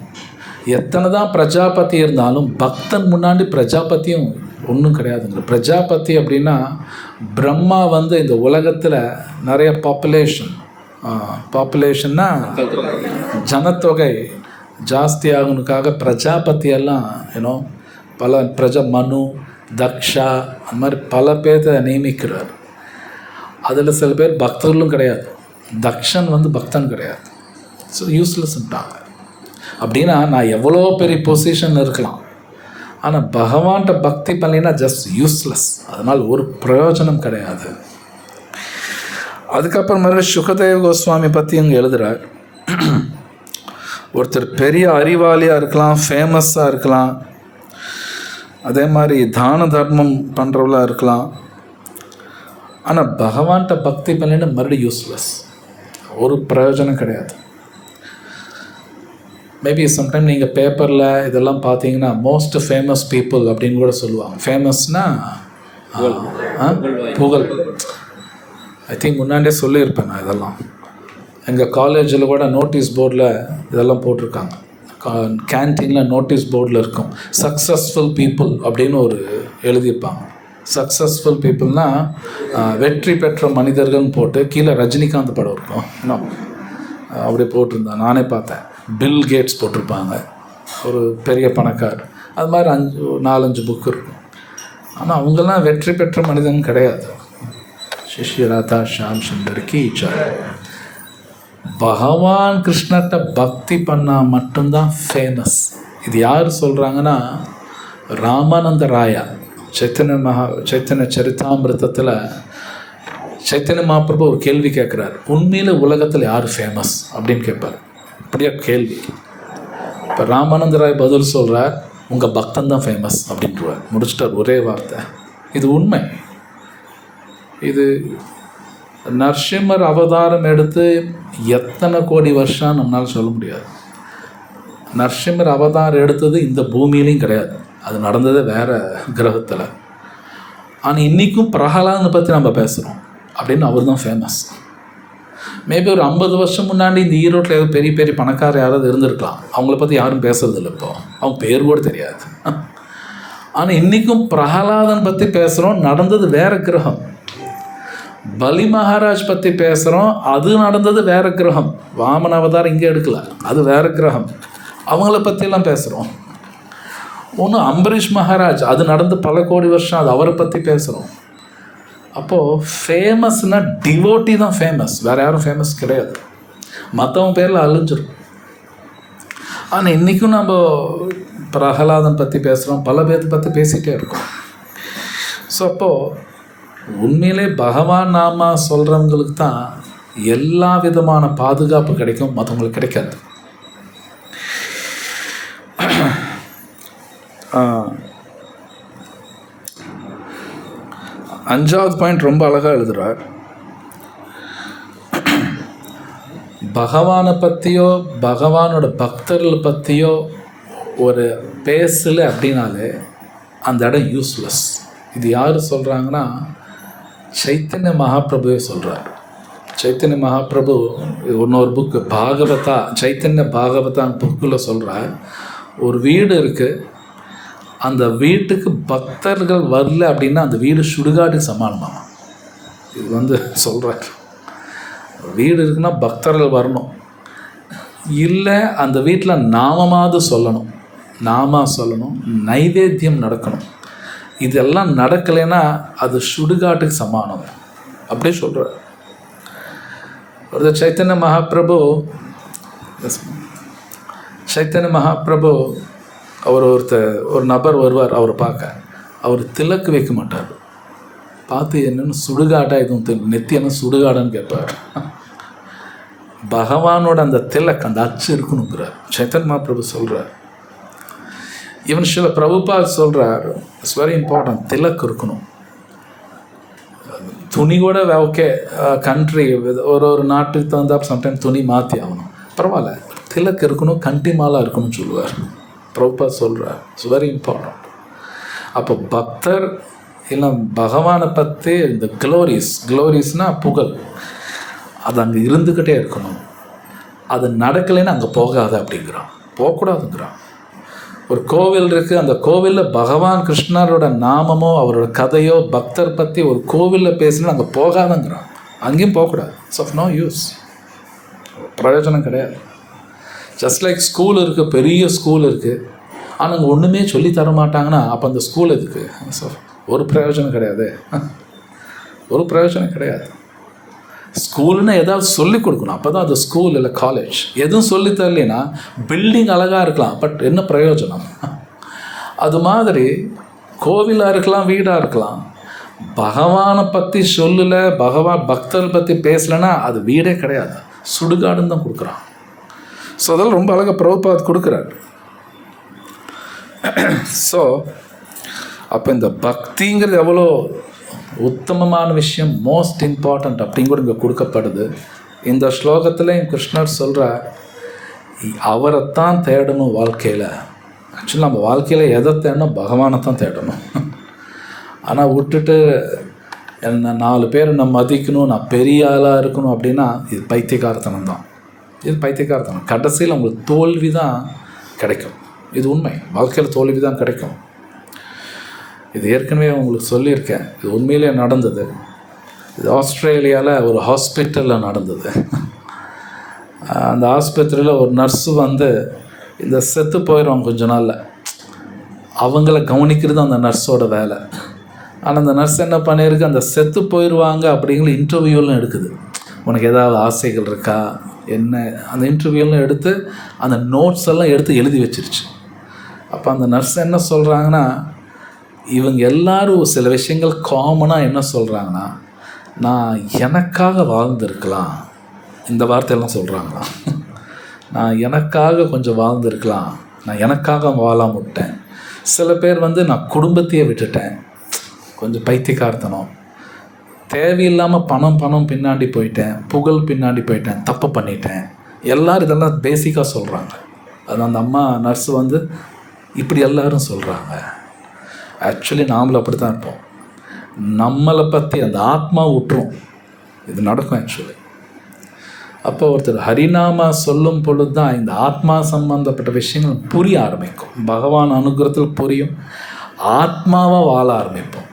எத்தனை தான் பிரஜாபதி இருந்தாலும் பக்தன் முன்னாடி பிரஜாபதியும் ஒன்றும் கிடையாதுங்க. பிரஜாபதி அப்படின்னா பிரம்மா இந்த உலகத்தில் நிறைய பாப்புலேஷன்னா ஜனத்தொகை ஜாஸ்தி ஆகணுக்காக பிரஜாபதியெல்லாம் பல மனு, தக்ஷா, அந்த மாதிரி பல பேர்த்த நியமிக்கிறார். அதில் சில பேர் பக்தர்களும் கிடையாது. தக்ஷன் பக்தன் கிடையாது. ஸோ யூஸ்லெஸ்ன்ட்டாங்க. அப்படின்னா நான் எவ்வளோ பெரிய பொசிஷன் இருக்கலாம், ஆனால் பகவான்கிட்ட பக்தி பண்ணலைன்னா ஜஸ்ட் யூஸ்லெஸ். அதனால் ஒரு பிரயோஜனம் கிடையாது. அதுக்கப்புறம் மறுபடியும் சுகதேவ கோஸ்வாமி பற்றி இங்கே எழுதுகிறார். ஒருத்தர் பெரிய அறிவாளியாக இருக்கலாம், ஃபேமஸாக இருக்கலாம், அதே மாதிரி தான தர்மம் பண்ணுறவளாக இருக்கலாம், ஆனால் பகவான்கிட்ட பக்தி பண்ணலைன்னா மறுபடியும் யூஸ்லெஸ், ஒரு பிரயோஜனம் கிடையாது. மேபி சம்டைம் நீங்கள் பேப்பரில் இதெல்லாம் பார்த்தீங்கன்னா மோஸ்ட் ஃபேமஸ் பீப்புள் அப்படின்னு கூட சொல்லுவாங்க. ஃபேமஸ்னால் புகழ். ஐ திங்க் முன்னாடியே சொல்லியிருப்பேன் நான் இதெல்லாம். எங்கள் காலேஜில் கூட நோட்டீஸ் போர்டில் இதெல்லாம் போட்டிருக்காங்க. கேன்டீனில் நோட்டீஸ் போர்டில் இருக்கும், சக்ஸஸ்ஃபுல் பீப்புள் அப்படின்னு ஒரு எழுதியிருப்பாங்க. சக்ஸஸ்ஃபுல் பீப்புள்னால் வெற்றி பெற்ற மனிதர்கள்னு போட்டு கீழே ரஜினிகாந்த் படம் இருக்கும். இன்னும் அப்படி போட்டிருந்தேன், நானே பார்த்தேன். பில் கேட்ஸ் போட்டிருப்பாங்க, ஒரு பெரிய பணக்கார். அது மாதிரி 4-5 புக்கு இருக்கும். ஆனால் அவங்கெல்லாம் வெற்றி பெற்ற மனிதன் கிடையாது. சிஷ்ய ராதா ஷாம் சுந்தருக்கு பகவான் கிருஷ்ணர்கிட்ட பக்தி பண்ணால் மட்டும்தான் ஃபேமஸ். இது யார் சொல்கிறாங்கன்னா, ராமானந்த ராயா சைத்தன்ய சரிதாமிரதத்தில் சைத்தன்ய மகாபிரபு ஒரு கேள்வி கேட்குறாரு, உண்மையில் உலகத்தில் யார் ஃபேமஸ் அப்படின்னு கேட்பார். அப்படியே கேள்வி. இப்போ ராமானந்த ராய் பதில் சொல்கிறார், உங்கள் பக்தன் தான் ஃபேமஸ் அப்படின்ட்டுருவார். முடிச்சிட்டார் ஒரே வார்த்தை. இது உண்மை. இது நரசிம்மர் அவதாரம் எடுத்து எத்தனை கோடி வருஷம் நம்மளால் சொல்ல முடியாது. நரசிம்மர் அவதாரம் எடுத்தது இந்த பூமியிலையும் கிடையாது, அது நடந்தது வேறு கிரகத்தில். ஆனால் இன்றைக்கும் பிரகலாதனை பற்றி நம்ம பேசுகிறோம் அப்படின்னு அவர் தான் ஃபேமஸ். மேபி ஒரு 50 வருஷம் முன்னாடி இந்த ஈரோட்டில் ஏதோ பெரிய பெரிய பணக்கார யாராவது இருந்திருக்கலாம், அவங்கள பற்றி யாரும் பேசுறதில்லை. இப்போ அவங்க பேர் கூட தெரியாது. ஆனால் இன்றைக்கும் பிரகலாதன் பற்றி பேசுகிறோம், நடந்தது வேறு கிரகம். பலி மகாராஜ் பற்றி பேசுகிறோம், அது நடந்தது வேறு கிரகம். வாமன அவதாரம் இங்கே எடுக்கல, அது வேறு கிரகம். அவங்கள பற்றியெல்லாம் பேசுகிறோம். ஒன்று அம்பரீஷ் மகாராஜ், அது நடந்து பல கோடி வருஷம், அது அவரை பற்றி பேசுகிறோம். அப்போது ஃபேமஸ்னால் டிவோட்டி தான் ஃபேமஸ், வேறு யாரும் ஃபேமஸ் கிடையாது. மற்றவங்க பேரில் அழிஞ்சிரும். ஆனால் இன்றைக்கும் நம்ம பிரகலாதன் பற்றி பேசுகிறோம், பல பேர்த்தை பற்றி பேசிகிட்டே இருக்கோம். ஸோ அப்போது உண்மையிலே பகவான் நாமா சொல்கிறவங்களுக்கு தான் எல்லா விதமான பாதுகாப்பு கிடைக்கும், மற்றவங்களுக்கு கிடைக்காது. அஞ்சாவது பாயிண்ட் ரொம்ப அழகாக எழுதுகிறார். பகவானை பற்றியோ பகவானோட பக்தர்களை பற்றியோ ஒரு பேசலை அப்படின்னாலே அந்த இடம் யூஸ்லெஸ். இது யார் சொல்கிறாங்கன்னா, சைத்தன்ய மகாபிரபுவே சொல்கிறார். சைத்தன்ய மகாபிரபு இன்னொரு புக்கு பாகவதா, சைத்தன்ய பாகவதா புக்கில் சொல்கிறார், ஒரு வீடு இருக்குது, அந்த வீட்டுக்கு பக்தர்கள் வரல அப்படின்னா அந்த வீடு சுடுகாட்டுக்கு சமானமாக. இது சொல்கிறார். வீடு இருக்குன்னா பக்தர்கள் வரணும், இல்லை அந்த வீட்டில் நாமமாவது சொல்லணும், சொல்லணும், நைவேத்தியம் நடக்கணும். இதெல்லாம் நடக்கலைன்னா அது சுடுகாட்டுக்கு சமானம் அப்படியே சொல்கிறார். ஒரு சைத்தன்ய மகாபிரபு அவர் ஒரு நபர் வருவார், அவரை பார்க்க. அவர் திலக்கு வைக்க மாட்டார். பார்த்து என்னென்னு சுடுகாட்டா எதுவும் நெத்தி என்ன சுடுகாடான்னு கேட்பார். பகவானோட அந்த திலக்கு, அந்த அச்சு இருக்கணுங்கிறார் சைத்தன்ய மகாபிரபு சொல்கிறார். ஈவன் சில பிரபுபாத் சொல்கிறார், இட்ஸ் வெரி இம்பார்ட்டன்ட், திலக்கு இருக்கணும். துணி கூட ஓகே, கண்ட்ரி ஒரு நாட்டுக்கு தகுந்தால் சம்டைம் துணி மாற்றி ஆகணும், பரவாயில்ல, திலக்கு இருக்கணும், கண்டிமாலாக இருக்கணும்னு சொல்லுவார் பிரபுபாத் சொல்கிறார். It's very important. அப்போ பக்தர் இல்லை பகவானை பற்றி இந்த க்ளோரிஸ்னால் புகழ், அது அங்கே இருந்துக்கிட்டே இருக்கணும். அது நடக்கலைன்னு அங்கே போகாத அப்படிங்கிறான், போகக்கூடாதுங்கிறான். ஒரு கோவில் இருக்குது, அந்த கோவிலில் பகவான் கிருஷ்ணரோட நாமமோ அவரோட கதையோ பக்தர் பற்றி ஒரு கோவிலில் பேசினா அங்கே போகாதங்கிறான். அங்கேயும் போகக்கூடாது. இட்ஸ் ஆஃப் நோ யூஸ், பிரயோஜனம் கிடையாது. ஜஸ்ட் லைக் ஸ்கூல் இருக்குது, பெரிய ஸ்கூல் இருக்குது, ஆனால் அங்கே ஒன்றுமே சொல்லி தர மாட்டாங்கன்னா அப்போ அந்த ஸ்கூல் எதுக்கு? ஸோ ஒரு பிரயோஜனம் கிடையாது, ஒரு பிரயோஜனம் கிடையாது. ஸ்கூல்னால் ஏதாவது சொல்லிக் கொடுக்கணும், அப்போ தான் அது ஸ்கூல் இல்லை காலேஜ். எதுவும் சொல்லி தரலைன்னா பில்டிங் அழகாக இருக்கலாம், பட் என்ன பிரயோஜனம்? அது மாதிரி கோவிலாக இருக்கலாம், வீடாக இருக்கலாம், பகவானை பற்றி சொல்லலை, பகவான் பக்தர்கள் பற்றி பேசலைன்னா அது வீடே கிடையாது, சுடுகாடுன்னு தான் கொடுக்குறான். ஸோ அதெல்லாம் ரொம்ப அழகாக பிரபுபாத் கொடுக்குறாரு. ஸோ அப்போ இந்த பக்திங்கிறது எவ்வளோ உத்தமமான விஷயம், மோஸ்ட் இம்பார்ட்டண்ட் அப்படின்னு கூட இங்கே கொடுக்கப்படுது. இந்த ஸ்லோகத்தில் கிருஷ்ணர் சொல்கிறார், அவரைத்தான் தேடணும் வாழ்க்கையில். ஆக்சுவலாக நம்ம வாழ்க்கையில் எதை தேடணும்? பகவானை தான் தேடணும். ஆனால் விட்டுட்டு என்ன 4 பேர் நான் மதிக்கணும், நான் பெரிய ஆளாக இருக்கணும் அப்படின்னா இது பைத்தியக்காரத்தனம் தான். இது பைத்தியக்காரத்தனம். கடைசியில் உங்களுக்கு தோல்வி தான் கிடைக்கும். இது உண்மை. வாழ்க்கையில் தோல்வி தான் கிடைக்கும். இது ஏற்கனவே உங்களுக்கு சொல்லியிருக்கேன். இது உண்மையிலே நடந்தது. இது ஆஸ்திரேலியாவில் ஒரு ஹாஸ்பிட்டலில் நடந்தது. அந்த ஆஸ்பத்திரியில் ஒரு நர்ஸு வந்து இந்த செத்து போயிடுவாங்க கொஞ்ச நாளில், அவங்கள கவனிக்கிறது அந்த நர்ஸோட வேலை. ஆனால் அந்த நர்ஸ் என்ன பண்ணியிருக்கு, அந்த செத்து போயிடுவாங்க அப்படிங்கிற இன்டர்வியூலாம் எடுக்குது. உனக்கு ஏதாவது ஆசைகள் இருக்கா என்ன, அந்த இன்டர்வியூலாம் எடுத்து அந்த நோட்ஸ் எல்லாம் எடுத்து எழுதி வச்சிருச்சு. அப்போ அந்த நர்ஸ் என்ன சொல்கிறாங்கன்னா, இவங்க எல்லாரும் சில விஷயங்கள் காமனாக என்ன சொல்கிறாங்கன்னா, நான் எனக்காக வாழ்ந்துருக்கலாம், இந்த வார்த்தையெல்லாம் சொல்கிறாங்களாம். நான் எனக்காக கொஞ்சம் வாழ்ந்துருக்கலாம், நான் எனக்காக வாழாம விட்டேன். சில பேர் வந்து நான் குடும்பத்தையே விட்டுட்டேன், கொஞ்சம் பைத்தியக்காரத்தனம், தேவையில்லாமல் பணம் பின்னாடி போயிட்டேன், புகழ் பின்னாடி போயிட்டேன், தப்பு பண்ணிட்டேன். எல்லோரும் இதெல்லாம் பேசிக்காக சொல்கிறாங்க. அது அந்த அம்மா நர்ஸு வந்து இப்படி எல்லோரும் சொல்கிறாங்க. ஆக்சுவலி நாமளும் அப்படி தான் இருப்போம். நம்மளை பற்றி அந்த ஆத்மா விட்டுரும். இது நடக்கும் ஆக்சுவலி. அப்போ ஒருத்தர் ஹரிநாமா சொல்லும் பொழுது தான் இந்த ஆத்மா சம்பந்தப்பட்ட விஷயங்கள் புரிய ஆரம்பிக்கும். பகவான் அனுகிரகத்தில் புரியும். ஆத்மாவாக வாழ ஆரம்பிப்போம்.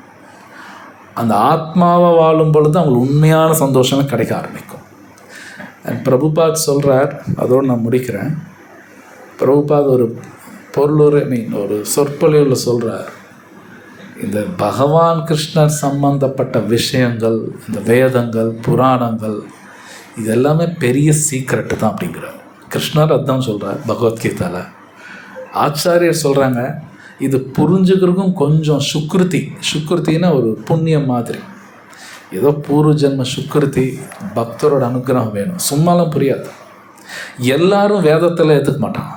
அந்த ஆத்மாவை வாழும் பொழுது அவங்களுக்கு உண்மையான சந்தோஷமே கிடைக்க ஆரம்பிக்கும். பிரபுபாத் சொல்கிறார், அதோடு நான் முடிக்கிறேன். பிரபுபாத் ஒரு ஒரு சொற்பொழிவில் சொல்கிறார், இந்த பகவான் கிருஷ்ணர் சம்பந்தப்பட்ட விஷயங்கள், இந்த வேதங்கள், புராணங்கள், இது எல்லாமே பெரிய சீக்ரெட்டு தான் அப்படிங்கிறார். கிருஷ்ணர் அதுதான் சொல்கிறார் பகவத்கீதாவில். ஆச்சாரியர் சொல்கிறாங்க, இது புரிஞ்சுக்கிறதுக்கும் கொஞ்சம் சுக்ருத்தின்னா ஒரு புண்ணியம் மாதிரி, ஏதோ பூர்வ ஜென்ம சுக்ருதி, பக்தரோட அனுகிரகம் வேணும். சும்மாலாம் புரியாது. எல்லாரும் வேதத்தில் ஏற்றுக்க மாட்டாங்க.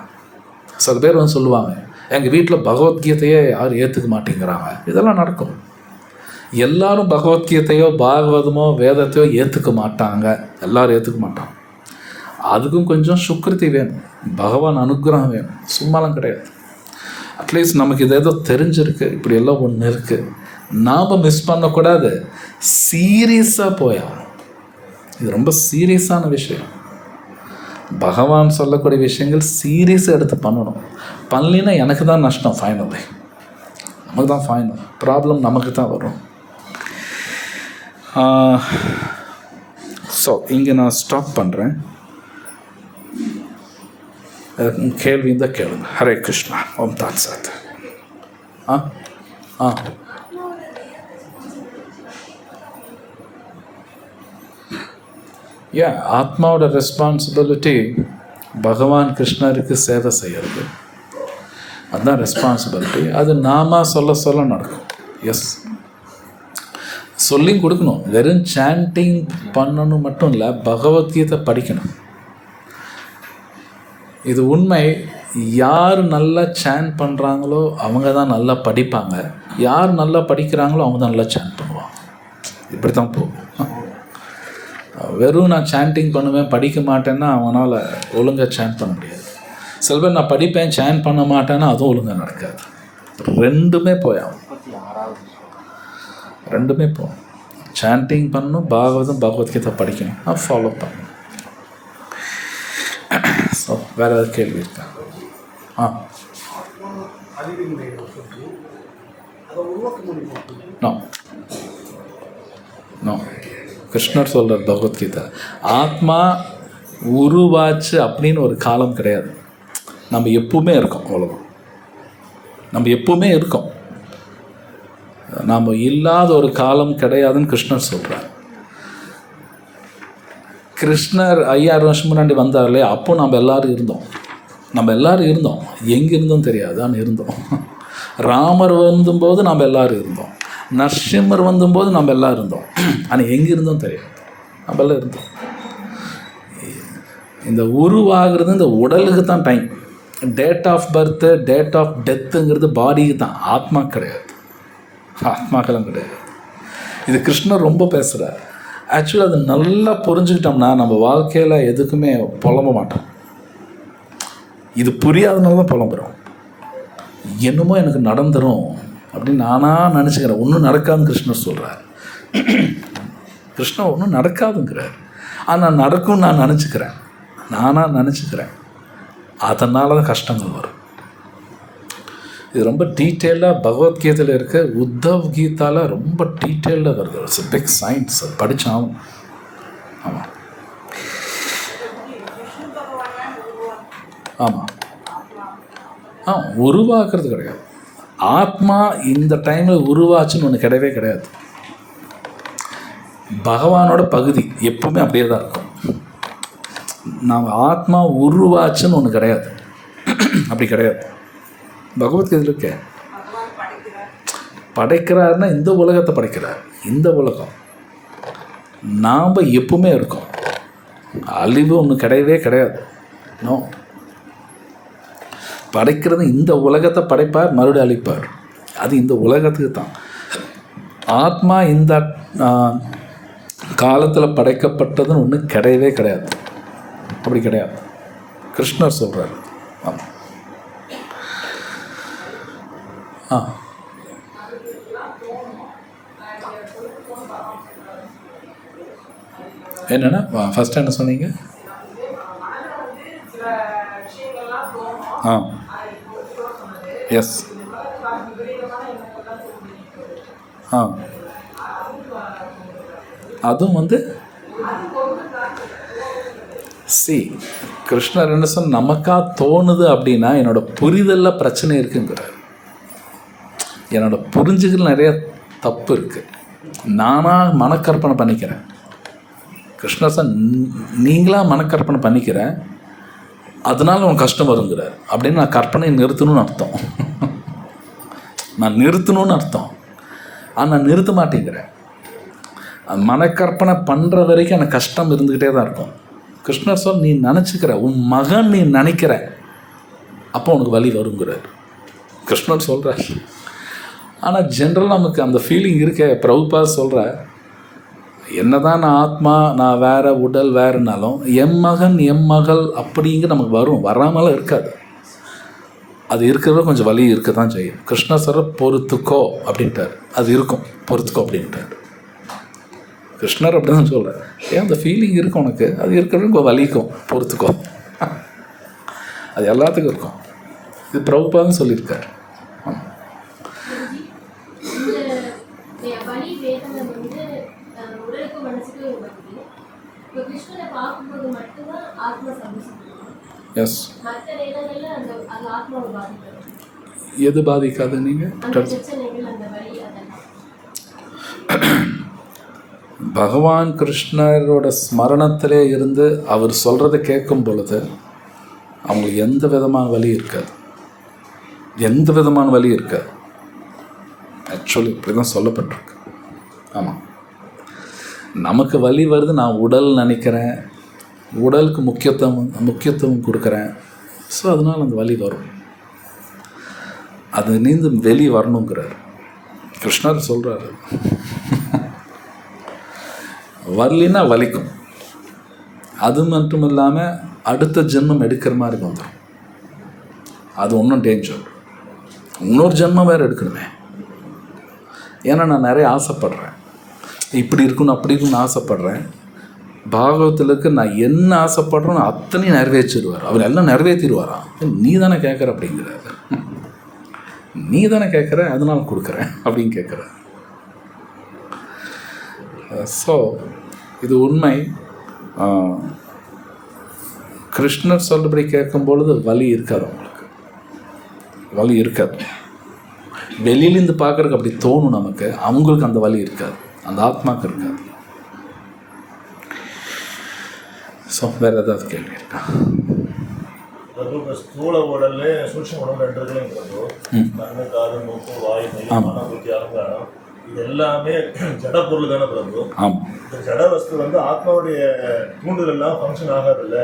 சில பேர் வந்து சொல்லுவாங்க, எங்கள் வீட்டில் பகவத்கீதையே யாரும் ஏற்றுக்க மாட்டேங்கிறாங்க. இதெல்லாம் நடக்கும். எல்லாரும் பகவத்கீதையோ பாகவதமோ வேதத்தையோ ஏற்றுக்க மாட்டாங்க. எல்லோரும் ஏற்றுக்க மாட்டாங்க. அதுக்கும் கொஞ்சம் சுக்ருதி வேணும், பகவான் அனுகிரகம் வேணும். சும்மாலாம் கிடையாது. அட்லீஸ்ட் நமக்கு இது ஏதோ தெரிஞ்சிருக்கு, இப்படி எல்லாம் ஒன்று இருக்குது, நாம் மிஸ் பண்ணக்கூடாது. சீரியஸாக போயாகணும். இது ரொம்ப சீரியஸான விஷயம். பகவான் சொல்லக்கூடிய விஷயங்கள் சீரியஸாக எடுத்து பண்ணணும். பண்ணலைன்னா எனக்கு தான் நஷ்டம். ஃபைனலி நமக்கு தான் ஃபைனல் ப்ராப்ளம், நமக்கு தான் வரும். ஸோ இங்கே நான் ஸ்டாப் பண்ணுறேன். கேள்வி இருந்தால் கேளுங்க. ஹரே கிருஷ்ணா. ஓம் தாத் சாத். ஆத்மாவோட ரெஸ்பான்சிபிலிட்டி பகவான் கிருஷ்ணருக்கு சேவை செய்கிறது. அதுதான் ரெஸ்பான்சிபிலிட்டி. அது நாம சொல்ல நடக்கும். எஸ், சொல்லி கொடுக்கணும். வெறும் சாண்டிங் பண்ணணும் மட்டும் இல்லை, பகவத்கீதை படிக்கணும். இது உண்மை. யார் நல்லா சாண்ட் பண்ணுறாங்களோ அவங்க தான் நல்லா படிப்பாங்க. யார் நல்லா படிக்கிறாங்களோ அவங்க தான் நல்லா சாண்ட் பண்ணுவாங்க. இப்படி தான் போகும். வெறும் நான் சாண்டிங் பண்ணுவேன் படிக்க மாட்டேன்னா அவனால் ஒழுங்காக சாண்ட் பண்ண முடியாது. சில பேர் நான் படிப்பேன் சாண்ட் பண்ண மாட்டேன்னா அதுவும் ஒழுங்காக நடக்காது. ரெண்டுமே போயாகும். ரெண்டுமே போகும். சாண்டிங் பண்ணணும், பகவத்கீதை படிக்கணும், நான் ஃபாலோ பண்ணணும். ஸோ வேறு ஏதாவது கேள்வி இருக்கா? நோ கிருஷ்ணர் சொல்கிறார் பகவத்கீதை, ஆத்மா உருவாச்சு அப்படின்னு ஒரு காலம் கிடையாது. நம்ம எப்பவுமே இருக்கோம். அவ்வளோதான். நம்ம எப்பவுமே இருக்கோம். நாம் இல்லாத ஒரு காலம் கிடையாதுன்னு கிருஷ்ணர் சொல்கிறார். கிருஷ்ணர் 5000 வருஷம் முன்னாடி வந்தார் இல்லையா, அப்போ நம்ம எல்லோரும் இருந்தோம். எங்கே இருந்தோம் தெரியாது, ஆனால் இருந்தோம். ராமர் வந்தும்போது நம்ம எல்லோரும் இருந்தோம். நரசிம்மர் வந்தும்போது நம்ம எல்லோரும் இருந்தோம். ஆனால் எங்கே இருந்தோம் தெரியாது, நம்ம எல்லாம் இருந்தோம். இந்த உருவாகிறது இந்த உடலுக்கு தான் time. Date of birth, date of டெத்துங்கிறது பாடிக்கு தான், ஆத்மா கிடையாது. ஆத்மாக்கெல்லாம் கிடையாது. இது கிருஷ்ணர் ரொம்ப பேசுகிறார். ஆக்சுவலி அது நல்லா புரிஞ்சுக்கிட்டோம்னா நம்ம வாழ்க்கையில் எதுக்குமே புலம்ப மாட்டோம். இது புரியாதனால தான் புலம்புறோம். என்னமோ எனக்கு நடந்துடும் அப்படின்னு நானாக நினச்சிக்கிறேன். ஒன்றும் நடக்காதுன்னு கிருஷ்ணர் சொல்கிறார். கிருஷ்ணா ஒன்றும் நடக்காதுங்கிறார். ஆனால் நடக்கும்னு நான் நினச்சிக்கிறேன், நானாக நினச்சிக்கிறேன். அதனால தான் கஷ்டங்கள் வரும். இது ரொம்ப டீட்டெயிலாக பகவத்கீதையில் இருக்க உத்தவ் கீதாவில் ரொம்ப டீட்டெயிலாக வருது. இட்ஸ் பிக் சயின்ஸ், படித்தாகும். ஆமாம் ஆமாம் உருவாக்குறது கிடையாது. ஆத்மா இந்த டைமில் உருவாச்சுன்னு ஒன்று கிடையவே கிடையாது. பகவானோட பகுதி எப்பவுமே அப்படியே தான் இருக்கும். நாம் ஆத்மா உருவாச்சுன்னு ஒன்று கிடையாது, அப்படி கிடையாது. பகவத்கீதையில் இருக்க படைக்கிறாருன்னா இந்த உலகத்தை படைக்கிறார். இந்த உலகம் நாம் எப்பவுமே இருக்கோம். அழிவு ஒன்று கிடையவே கிடையாது. நோ, படைக்கிறது இந்த உலகத்தை படைப்பார், மறுபடியும் அழிப்பார். அது இந்த உலகத்துக்கு தான். ஆத்மா இந்த காலத்தில் படைக்கப்பட்டதுன்னு ஒன்று கிடையவே கிடையாது, அப்படி கிடையாது. கிருஷ்ணர் சொல்கிறார். ஆமாம். என்னென்னா ஃபஸ்ட்டு என்ன சொன்னீங்க? எஸ். அதுவும் கிருஷ்ணர் என்ன சொன்ன, நமக்கா தோணுது அப்படின்னா என்னோட புரிதலில் பிரச்சனை இருக்குங்கிறார். என்னோட புரிஞ்சுகள் நிறைய தப்பு இருக்குது, நானாக மனக்கற்பனை பண்ணிக்கிறேன். கிருஷ்ணர் சார் நீங்களாக மனக்கற்பனை பண்ணிக்கிறேன், அதனால உன் கஷ்டம் வருங்கிறார். அப்படின்னு நான் கற்பனையை நிறுத்தணும்னு அர்த்தம். நான் நிறுத்தணும்னு அர்த்தம், ஆனால் நான் நிறுத்த மாட்டேங்கிறேன். மனக்கற்பனை பண்ணுற வரைக்கும் எனக்கு கஷ்டம் இருந்துக்கிட்டே தான் இருக்கும். கிருஷ்ணர் சொல், நீ நினச்சிக்கிற உன் மகன் நீ நினைக்கிற, அப்போ உனக்கு வலி வருங்கிறார் கிருஷ்ணர் சொல்கிறார். ஆனால் ஜென்ரல் நமக்கு அந்த ஃபீலிங் இருக்க. பிரபுபாத சொல்கிற, என்ன தான் நான் ஆத்மா, நான் வேறு, உடல் வேறுனாலும் என் மகன் என் மகள் அப்படிங்க நமக்கு வரும், வராமலாம் இருக்காது. அது இருக்கிறத கொஞ்சம் வலி இருக்க தான் செய்யும். கிருஷ்ணா சார் பொறுத்துக்கோ அப்படின்ட்டார். அது இருக்கும், பொறுத்துக்கோ அப்படின்ட்டார் கிருஷ்ணர். அப்படி தான் சொல்கிறேன். ஏன் அந்த ஃபீலிங் இருக்கும் உனக்கு, அது இருக்கிறது வலிக்கும், பொறுத்துக்கோ. அது எல்லாத்துக்கும் இருக்கும். இது பிரபுபாதம் சொல்லியிருக்கார். எஸ். எது பாதிக்காது? நீங்கள் பகவான் கிருஷ்ணரோட ஸ்மரணத்திலே இருந்து அவர் சொல்கிறத கேட்கும் பொழுது அவங்களுக்கு எந்த விதமான வலி இருக்காது, எந்த விதமான வலி இருக்காது. ஆக்சுவலி இப்படி தான் சொல்லப்பட்டிருக்கு. ஆமாம், நமக்கு வலி வருது, நான் உடல் நினைக்கிறேன், உடலுக்கு முக்கியத்துவம் கொடுக்குறேன். ஸோ அதனால் அந்த வலி வரும். அது நீந்து வெளியே வரணுங்கிறார் கிருஷ்ணர் சொல்கிறாரு. வரலின்னா வலிக்கும். அது மட்டும் இல்லாமல் அடுத்த ஜென்மம் எடுக்கிற மாதிரி வந்துடும். அது ஒன்றும் டேஞ்சர். இன்னொரு ஜென்மம் வேறு எடுக்கணுமே. ஏன்னா நான் நிறைய ஆசைப்படுறேன், இப்படி இருக்குன்னு அப்படி இருக்குன்னு ஆசைப்படுறேன். பாகவத்தில் இருக்க நான் என்ன ஆசைப்படுறேன்னு அத்தனையும் நிறைவேற்றிடுவார். அவர் எல்லாம் நிறைவேற்றிடுவாராம். நீ தானே கேட்குற அப்படிங்கிறாரு. நீ தானே கேட்குற, அதனால கொடுக்குறேன் அப்படின்னு கேட்குற. ஸோ இது உண்மை. கிருஷ்ணர் சொல்றபடி கேட்கும் பொழுது வலி இருக்காது, அவங்களுக்கு வலி இருக்காது. வெளியிலேருந்து பார்க்குறதுக்கு அப்படி தோணும் நமக்கு, அவங்களுக்கு அந்த வலி இருக்காது, அந்த ஆத்மாவுக்கு இருக்காது. ஸோ வேறு ஏதாவது கேள்வி இருக்கா? ஸ்தூல உடல்ல சூட்சும உடம்பு ரெண்டு இருக்குங்கிறதோ, கண்ணு, காது, மூக்கு, வாய், மனம், புத்தி, அகங்காரம், இது எல்லாமே ஜட பொருள் தானே பிரபு? இந்த ஜட வஸ்து ஆத்மாவுடைய தூண்டுதல் எல்லாம் ஃபங்க்ஷன் ஆகாதில்ல.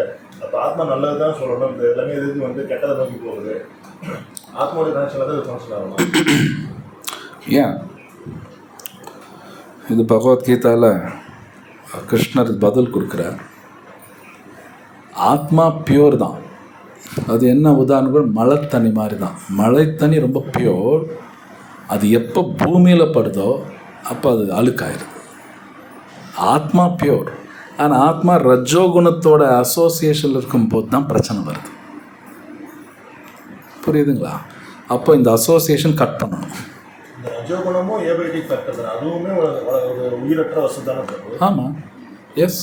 அப்போ ஆத்மா நல்லது தான் சொல்லணும். இந்த எல்லாமே இதுக்கு கெட்டதை நோக்கி போகுது. ஆத்மாவுடைய கனெக்ஷன் தான் ஃபங்க்ஷன் ஆகணும். ஏன் இது பகவத்கீதாவில் கிருஷ்ணர் பதில் கொடுக்குறார். ஆத்மா பியூர் தான். அது என்ன உதாரணம்? மழை தண்ணி மாதிரி தான். மழை தண்ணி ரொம்ப பியூர். அது எப்போ பூமியில் படுதோ அப்போ அது அழுக்காயிருது. ஆத்மா பியூர். ஆனால் ஆத்மா ரஜோகுணத்தோட அசோசியேஷனில் இருக்கும்போது தான் பிரச்சனை வருது. புரியுதுங்களா? அப்போ இந்த அசோசியேஷன் கட் பண்ணணும். இந்த ரஜோகுணமும் ஏபிலிட்டி ஃபேக்டர் தான், அதுவுமே ஒரு உயிரற்ற வசதி தானே பிரபு. ஆமாம், எஸ்,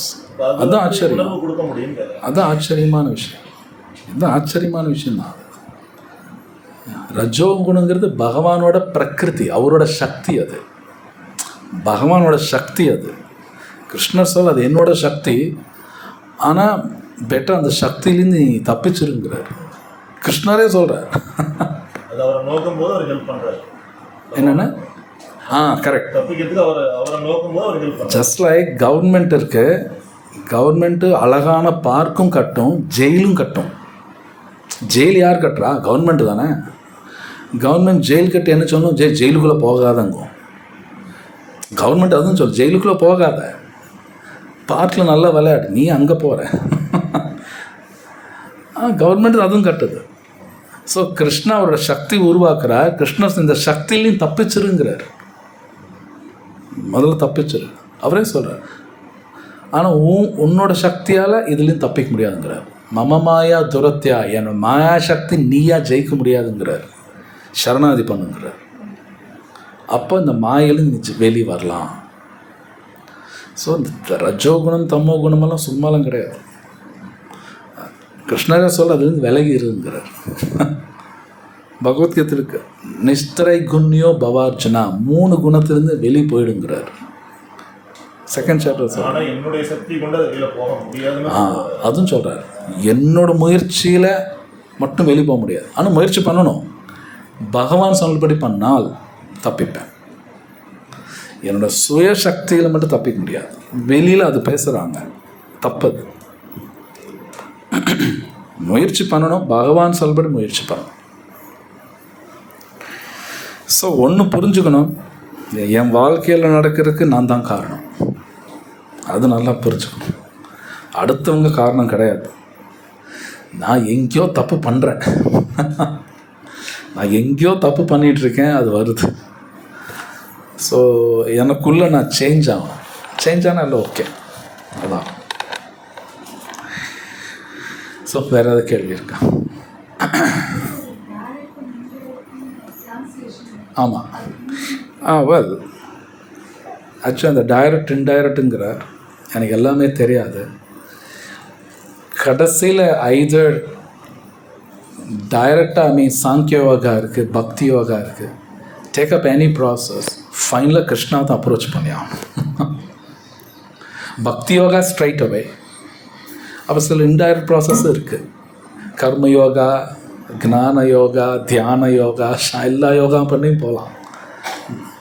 அதுதான் ஆச்சரியம். உணர்வு கொடுக்க முடியும். அதுதான் ஆச்சரியமான விஷயம். இதுதான் ஆச்சரியமான விஷயம் தான். ரஜோகுணங்கிறது பகவானோட பிரகிருதி, அவரோட சக்தி. அது பகவானோட சக்தி. அது கிருஷ்ணர் சொல் அது என்னோட சக்தி. ஆனால் பெட்டர் அந்த சக்தியிலேருந்து நீ தப்பிச்சிருங்கிறார். கிருஷ்ணரே சொல்கிறார். அது அவரை நோக்கும் போது அவர் ஹெல்ப் பண்ணுறாரு. என்னென்ன? கரெக்ட். தப்பிக்கிறதுக்கு அவரை நோக்கும் போது அவர் ஹெல்ப் பண்ணுறாரு. ஜஸ்ட் லைக் கவர்மெண்ட் இருக்குது. கவர்மெண்ட்டு அழகான பார்க்கும் கட்டும், ஜெயிலும் கட்டும். ஜெயில் யார் கட்டுறா? கவர்மெண்ட்டு தானே. கவர்மெண்ட் ஜெயில் கட்டி என்ன சொல்லணும்? ஜெயிலுக்குள்ளே போகாதங்க. கவர்மெண்ட் அதுவும் சொல்லு, ஜெயிலுக்குள்ளே போகாத, பார்க்கில் நல்லா விளையாடு, நீ அங்கே போகிற. கவர்மெண்ட் அதுவும் கட்டுது. ஸோ கிருஷ்ணா அவரோட சக்தி உருவாக்குறார். கிருஷ்ணர் இந்த சக்தியிலையும் தப்பிச்சிருங்கிறார். முதல்ல தப்பிச்சிரு, அவரே சொல்கிறார். ஆனால் உன்னோட சக்தியால் இதுலேயும் தப்பிக்க முடியாதுங்கிறார். மம மாயா துரத்தியா, என் மாயா சக்தி நீயா ஜெயிக்க முடியாதுங்கிறார். சரணாதி பண்ணுங்கிறார். அப்போ இந்த மாயிலும் வெளியே வரலாம். ஸோ இந்த ரஜோகுணம் தமோ குணமெல்லாம் சும்மாலாம் கிடையாது. கிருஷ்ணரே சொல்ல அதுலேருந்து விலகி இருங்கிறார். பகவத்கீதை இருக்கு, நிஸ்திரை குண்யோ பவார்ஜுனா, 3 குணத்திலிருந்து வெளியே போயிடுங்கிறார். செகண்ட் சாப்டர் சொல்கிறார். என்னுடைய சக்தி கொண்டு வெளியில் போக முடியாது. அதுவும் சொல்கிறார், என்னோட முயற்சியில் மட்டும் வெளியே போக முடியாது, ஆனால் முயற்சி பண்ணணும். பகவான் சொன்னபடி பண்ணால் தப்பிப்பேன். என்னோட சுய சக்தியில் மட்டும் தப்பிக்க முடியாது. வெளியில் அது பேசுகிறாங்க, தப்பது. முயற்சி பண்ணணும், பகவான் சொல்படி முயற்சி பண்ணணும். ஸோ ஒன்று புரிஞ்சுக்கணும், என் வாழ்க்கையில் நடக்கிறதுக்கு நான் தான் காரணம். அது நல்லா புரிஞ்சுக்கணும். அடுத்தவங்க காரணம் கிடையாது. நான் எங்கேயோ தப்பு பண்ணுறேன், நான் எங்கேயோ தப்பு பண்ணிகிட்ருக்கேன், அது வருது. ஸோ எனக்குள்ளே நான் சேஞ்ச் ஆகணும். சேஞ்ச் ஆனால் இல்லை, ஓகே, அதான். ஸோ வேறு ஏதாவது கேள்வி இருக்கா? ஆமாம். வெல், ஆக்சுவலி அந்த டைரக்ட் இன்டைரக்ட்டுங்கிற எனக்கு எல்லாமே தெரியாது. கடைசியில் ஐதர் டைரக்டாக சாங்கிய யோகா இருக்குது, பக்தி யோகா இருக்குது. டேக் அப் எனி ப்ராசஸ், ஃபைனலாக கிருஷ்ணா தான் அப்ரோச் பண்ணியாகணும். பக்தி யோகா ஸ்ட்ரைட் அவே. அப்போ சில இன்டைரக்ட் ப்ராசஸ் இருக்குது. கர்ம யோகா, ஞான யோகா, தியான யோகா, எல்லா யோகா பண்ணியும் போகலாம்.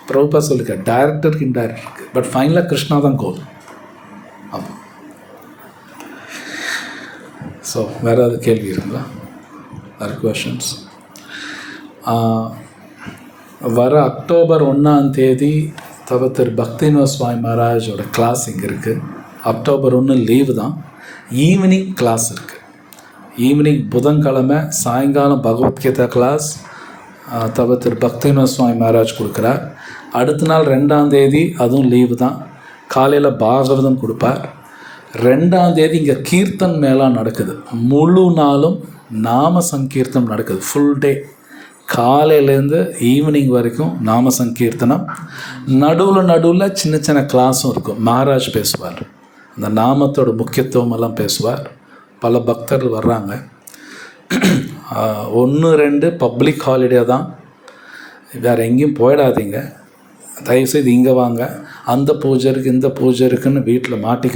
பிரபுபா சொல்லிக்க, டைரக்டருக்கு இன்டைரக்ட் இருக்குது, பட் ஃபைனலாக கிருஷ்ணா தான் கோல். ஆமாம். ஸோ வேறு ஏதாவது கேள்வி இருக்குங்களா? வேறு கொஷன்ஸ்? வர அக்டோபர் 1 திரு பக்திவினோத் சுவாமி மகாராஜோட கிளாஸ் இங்கே இருக்குது. அக்டோபர் 1 லீவு தான். ஈவினிங் கிளாஸ் இருக்குது. ஈவினிங் புதன்கிழமை சாயங்காலம் பகவத்கீதா கிளாஸ் திரு பக்திவினோத் சுவாமி மகாராஜ் கொடுக்குறார். அடுத்த நாள் 2 அதுவும் லீவு தான். காலையில் பாகவதம் கொடுப்பார். 2 இங்கே கீர்த்தன் மேளா நடக்குது. முழு நாளும் நாம சங்கீர்த்தனம் நடக்குது. ஃபுல் டே, காலையிலேருந்து ஈவினிங் வரைக்கும் நாம சங்கீர்த்தனம். நடுவில் சின்ன சின்ன கிளாஸும் இருக்கும். மகாராஜ் பேசுவார், அந்த நாமத்தோட முக்கியத்துவம் எல்லாம் பேசுவார். பல பக்தர்கள் வர்றாங்க. 1-2 பப்ளிக் ஹாலிடே தான். வேறு எங்கேயும் போயிடாதீங்க, தயவுசெய்து இங்கே வாங்க. அந்த பூஜை இருக்குது, இந்த பூஜை இருக்குதுன்னு வீட்டில் மாட்டிக்க